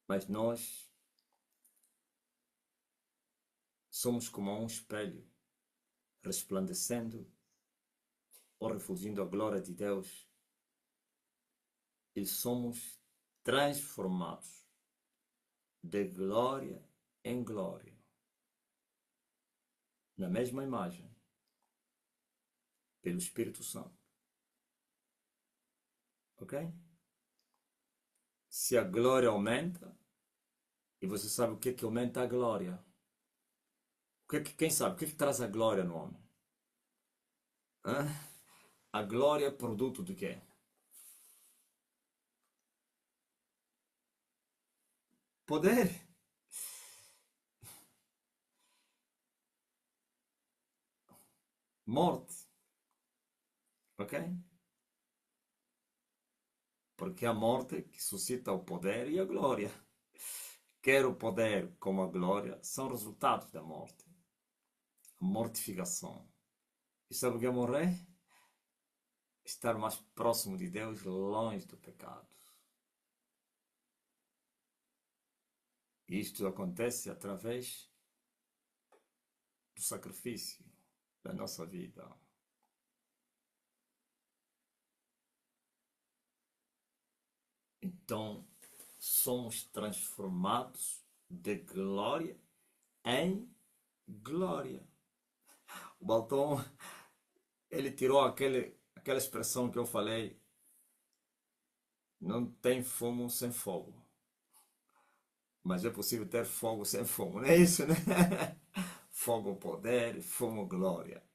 Mas nós somos como um espelho, resplandecendo ou refulgindo a glória de Deus. E somos transformados de glória em glória, na mesma imagem, pelo Espírito Santo. Ok? Se a glória aumenta, e você sabe o que é que aumenta a glória? Quem sabe? O que é que traz a glória no homem? Hã? A glória é produto de quê? Poder. Morte. Ok? Porque é a morte que suscita o poder e a glória. Quer o poder como a glória são resultados da morte. A mortificação. E sabe o que é morrer? Estar mais próximo de Deus, longe do pecado. E isto acontece através do sacrifício da nossa vida. Então, somos transformados de glória em glória. O Balton, ele tirou aquela expressão que eu falei, não tem fumo sem fogo. Mas é possível ter fogo sem fogo, não é isso, né? Fogo poder, fogo glória.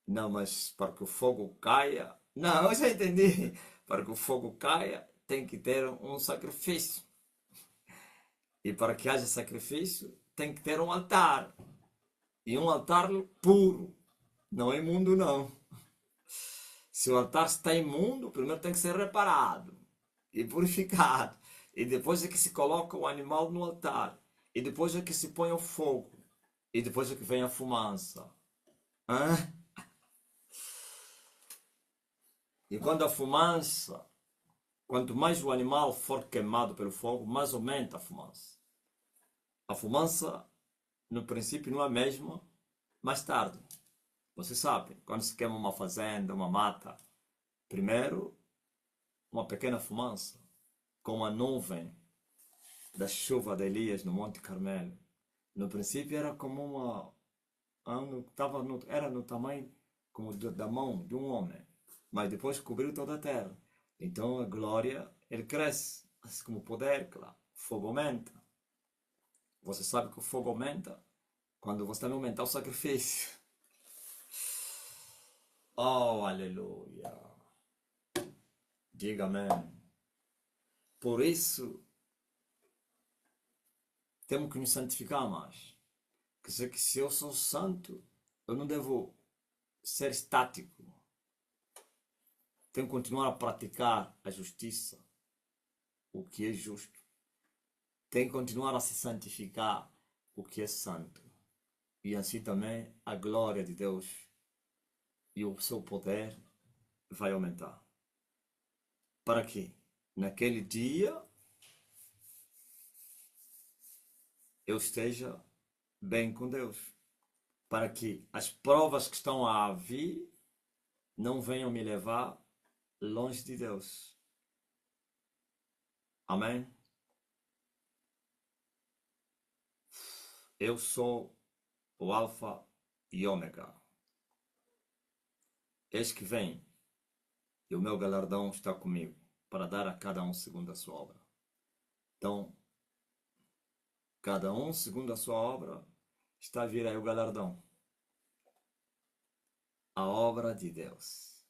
Não, mas para que o fogo caia... Não, eu já entendi. Para que o fogo caia, tem que ter um sacrifício. E para que haja sacrifício, tem que ter um altar. E um altar puro. Não é imundo, não. Se o altar está imundo, primeiro tem que ser reparado e purificado. E depois é que se coloca o animal no altar. E depois é que se põe o fogo. E depois é que vem a fumaça. Hã? E quando a fumaça, quanto mais o animal for queimado pelo fogo, mais aumenta a fumaça. A fumaça, no princípio, não é a mesma mais tarde. Você sabe, quando se queima uma fazenda, uma mata, primeiro, uma pequena fumaça, com uma nuvem da chuva de Elias no Monte Carmelo. No princípio era como era no tamanho como da mão de um homem, mas depois cobriu toda a terra. Então a glória, ele cresce, assim como o poder, claro. O fogo aumenta. Você sabe que o fogo aumenta quando você também aumentar o sacrifício. Oh, aleluia. Diga amém. Por isso, temos que nos santificar mais. Quer dizer que se eu sou santo, eu não devo ser estático. Tenho que continuar a praticar a justiça, o que é justo. Tenho que continuar a se santificar, o que é santo. E assim também a glória de Deus e o seu poder vai aumentar. Para que naquele dia eu esteja bem com Deus. Para que as provas que estão a vir não venham me levar longe de Deus. Amém? Eu sou o Alfa e Ômega. Eis que vem, e o meu galardão está comigo, para dar a cada um segundo a sua obra. Então, cada um segundo a sua obra, está a vir aí o galardão. A obra de Deus.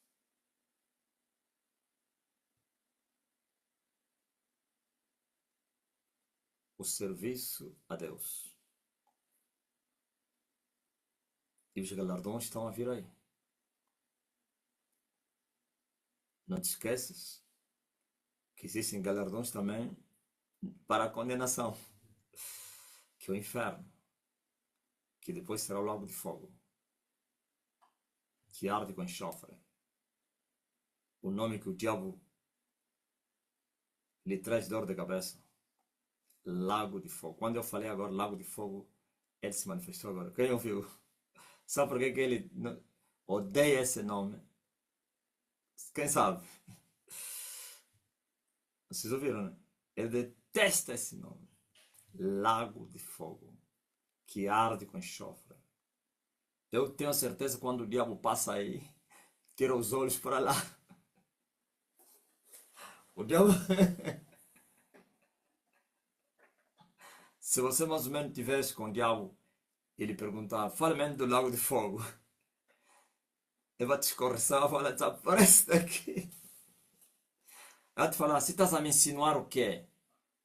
O serviço a Deus. E os galardões estão a vir aí. Não te esqueças que existem galardões também para a condenação, que é o inferno, que depois será o lago de fogo, que arde com enxofre. O nome que o diabo lhe traz dor de cabeça. Lago de fogo. Quando eu falei agora lago de fogo, ele se manifestou agora. Quem ouviu? Sabe por que ele odeia esse nome? Quem sabe? Vocês ouviram, né? Ele detesta esse nome. Lago de fogo, que arde com enxofre. Eu tenho certeza que quando o diabo passa aí, tira os olhos para lá. O diabo... Se você mais ou menos tivesse com o diabo, ele perguntar, fala menos do lago de fogo. Ele vai te escorreçar, vai desaparece daqui. Vai te falar, se estás a me insinuar o quê?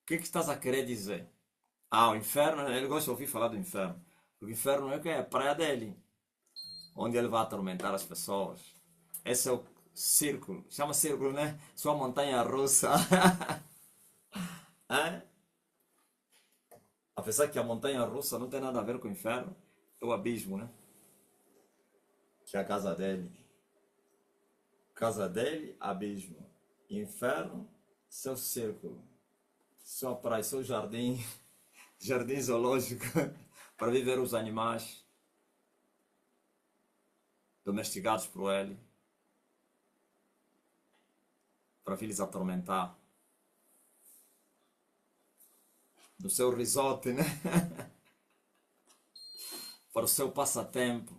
O que é que estás a querer dizer? Ah, o inferno, ele gosta de ouvir falar do inferno. O inferno é o que é a praia dele, onde ele vai atormentar as pessoas. Esse é o círculo, chama círculo, né? Sua montanha russa. É? Apesar que a montanha russa não tem nada a ver com o inferno, é o abismo, né? Que é a casa dele. Casa dele, abismo. Inferno, seu círculo. Sua praia, seu jardim. Jardim zoológico. Para viver os animais domesticados por ele. Para vir-lhes atormentar. No seu resort, né? Para o seu passatempo.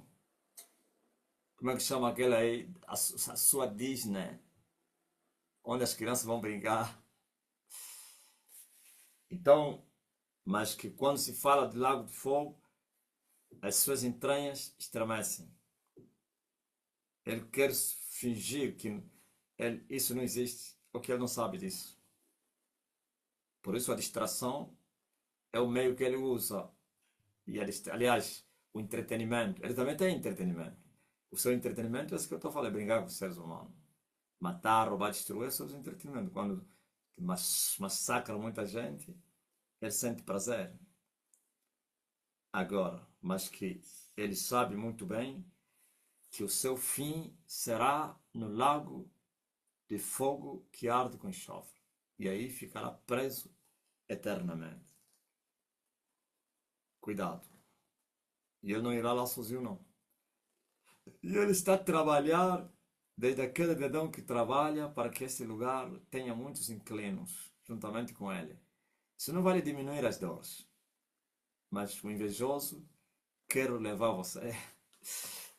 Como é que chama aquele aí? A sua Disney. Onde as crianças vão brincar. Então, mas que quando se fala de lago de fogo, as suas entranhas estremecem. Ele quer fingir que isso não existe, porque ele não sabe disso. Por isso a distração é o meio que ele usa. E aliás, o entretenimento, ele também tem entretenimento. O seu entretenimento é isso que eu estou falando, brincar com os seres humanos. Matar, roubar, destruir, é o seu entretenimento. Quando massacra muita gente, ele sente prazer. Agora, mas que ele sabe muito bem que o seu fim será no lago de fogo que arde com enxofre. E aí ficará preso eternamente. Cuidado. E ele não irá lá sozinho, não. E ele está a trabalhar, desde aquele dedão que trabalha, para que esse lugar tenha muitos inquilinos, juntamente com ele. Isso não vai lhe diminuir as dores. Mas o invejoso quer levar você.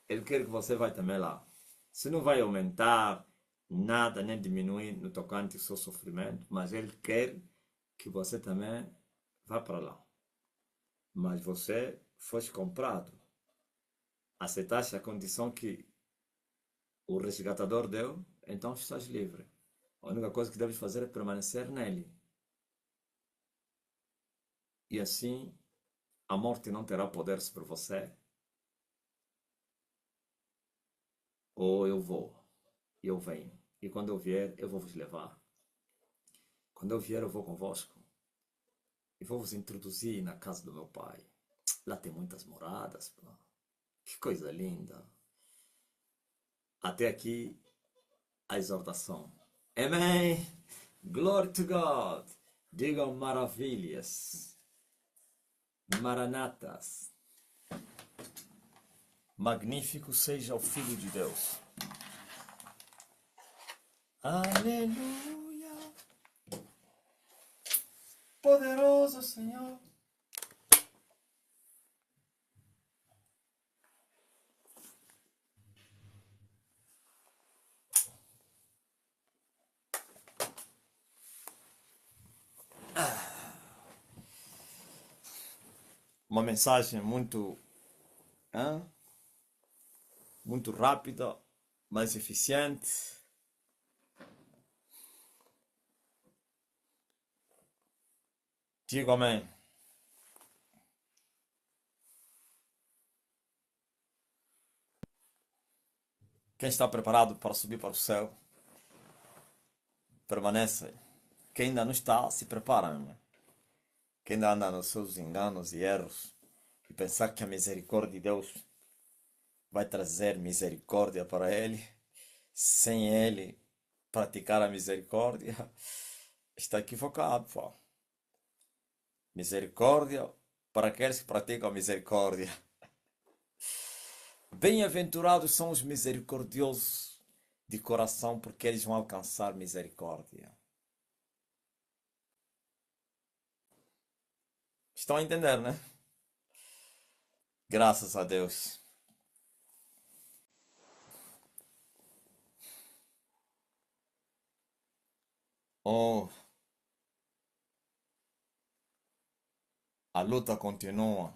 Ele quer que você vá também lá. Isso não vai aumentar nada, nem diminuir no tocante ao seu sofrimento, mas ele quer que você também vá para lá. Mas você foi comprado. Aceitaste a condição que o resgatador deu, então estás livre. A única coisa que deves fazer é permanecer nele. E assim a morte não terá poder sobre você. Ou eu vou, e eu venho. E quando eu vier, eu vou vos levar. Quando eu vier, eu vou convosco. E vou vos introduzir na casa do meu pai. Lá tem muitas moradas. Pô. Que coisa linda. Até aqui a exortação. Amém. Glory to God. Digam maravilhas. Maranatas. Magnífico seja o Filho de Deus. Aleluia. Poderoso Senhor. Uma mensagem muito rápida, mais eficiente. Digo amém. Quem está preparado para subir para o céu, permanece. Quem ainda não está, se prepara, meu irmão. Quem ainda anda nos seus enganos e erros e pensar que a misericórdia de Deus vai trazer misericórdia para ele, sem ele praticar a misericórdia, está equivocado, pô. Misericórdia para aqueles que praticam a misericórdia. Bem-aventurados são os misericordiosos de coração, porque eles vão alcançar misericórdia. Estão a entender, né? Graças a Deus. Oh, a luta continua.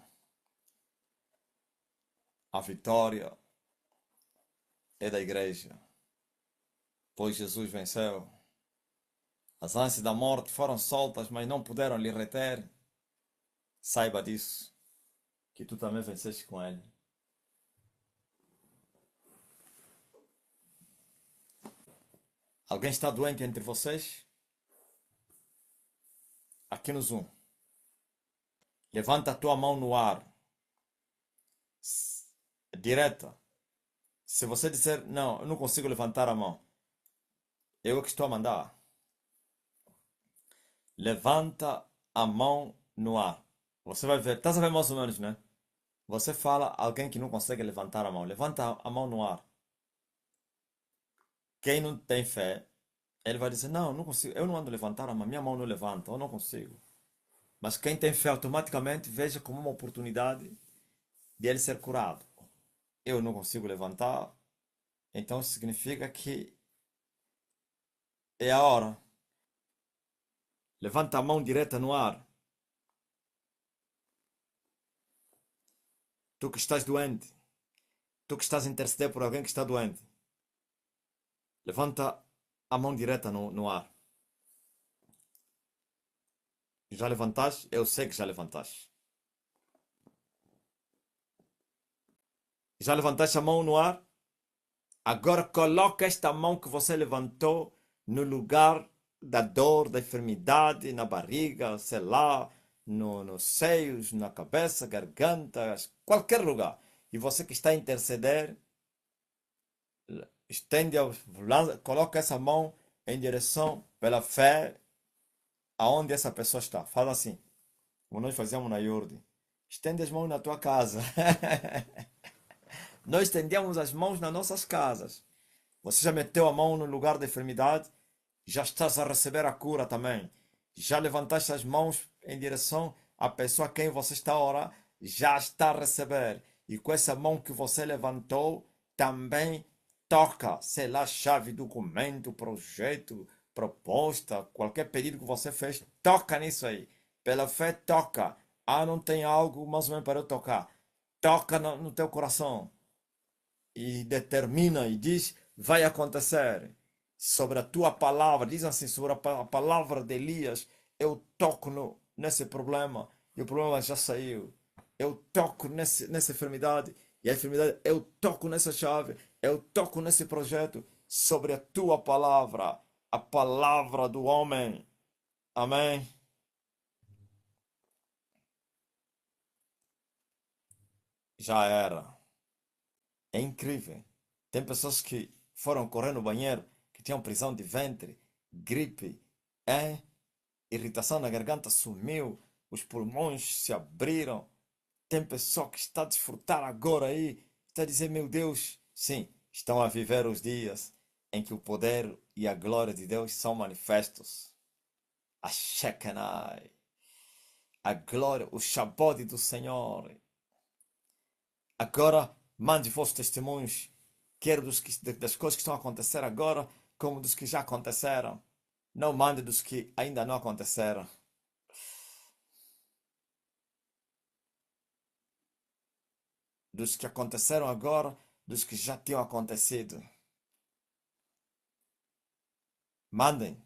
A vitória é da igreja, pois Jesus venceu. As ânsias da morte foram soltas, mas não puderam lhe reter. Saiba disso, que tu também venceste com ele. Alguém está doente entre vocês? Aqui no Zoom. Levanta a tua mão no ar. Direta. Se você disser, não, eu não consigo levantar a mão. Eu é que estou a mandar. Levanta a mão no ar. Você vai ver, estás a ver mais ou menos, né? Você fala alguém que não consegue levantar a mão. Levanta a mão no ar. Quem não tem fé, ele vai dizer, não, não consigo. Eu não ando a levantar a mão, minha mão não levanta, eu não consigo. Mas quem tem fé automaticamente veja como uma oportunidade de ele ser curado. Eu não consigo levantar, então isso significa que é a hora. Levanta a mão direta no ar. Tu que estás doente, tu que estás a interceder por alguém que está doente, levanta a mão direta no ar. Já levantaste? Eu sei que já levantaste. Já levantaste a mão no ar? Agora coloca esta mão que você levantou no lugar da dor, da enfermidade, na barriga, sei lá, nos seios, na cabeça, garganta, qualquer lugar. E você que está a interceder, estende, coloca essa mão em direção, pela fé, aonde essa pessoa está. Fala assim, como nós fazíamos na Yurdi. Estende as mãos na tua casa. Nós estendíamos as mãos nas nossas casas. Você já meteu a mão no lugar da enfermidade, já estás a receber a cura também. Já levantaste as mãos em direção à pessoa a quem você está a orar? Já está a receber. E com essa mão que você levantou, também toca, sei lá, chave, documento, projeto, proposta, qualquer pedido que você fez, toca nisso aí. Pela fé, toca. Ah, não tem algo mais ou menos para eu tocar. Toca no teu coração e determina e diz: vai acontecer. Sobre a tua palavra, diz assim, sobre a palavra de Elias, eu toco nesse problema e o problema já saiu. Eu toco nessa enfermidade e a enfermidade, eu toco nessa chave, eu toco nesse projeto, sobre a tua palavra, a palavra do homem. Amém? Já era. É incrível. Tem pessoas que foram correr no banheiro, que tinham prisão de ventre, gripe, é? Irritação na garganta sumiu, os pulmões se abriram. Tem pessoa que está a desfrutar agora aí, está a dizer, meu Deus, sim, estão a viver os dias em que o poder e a glória de Deus são manifestos. A Shekinah, a glória, o Shabbat do Senhor. Agora, mande vossos testemunhos, quer das coisas que estão a acontecer agora, como dos que já aconteceram. Não mande dos que ainda não aconteceram. Dos que aconteceram agora, dos que já tinham acontecido. Mandem.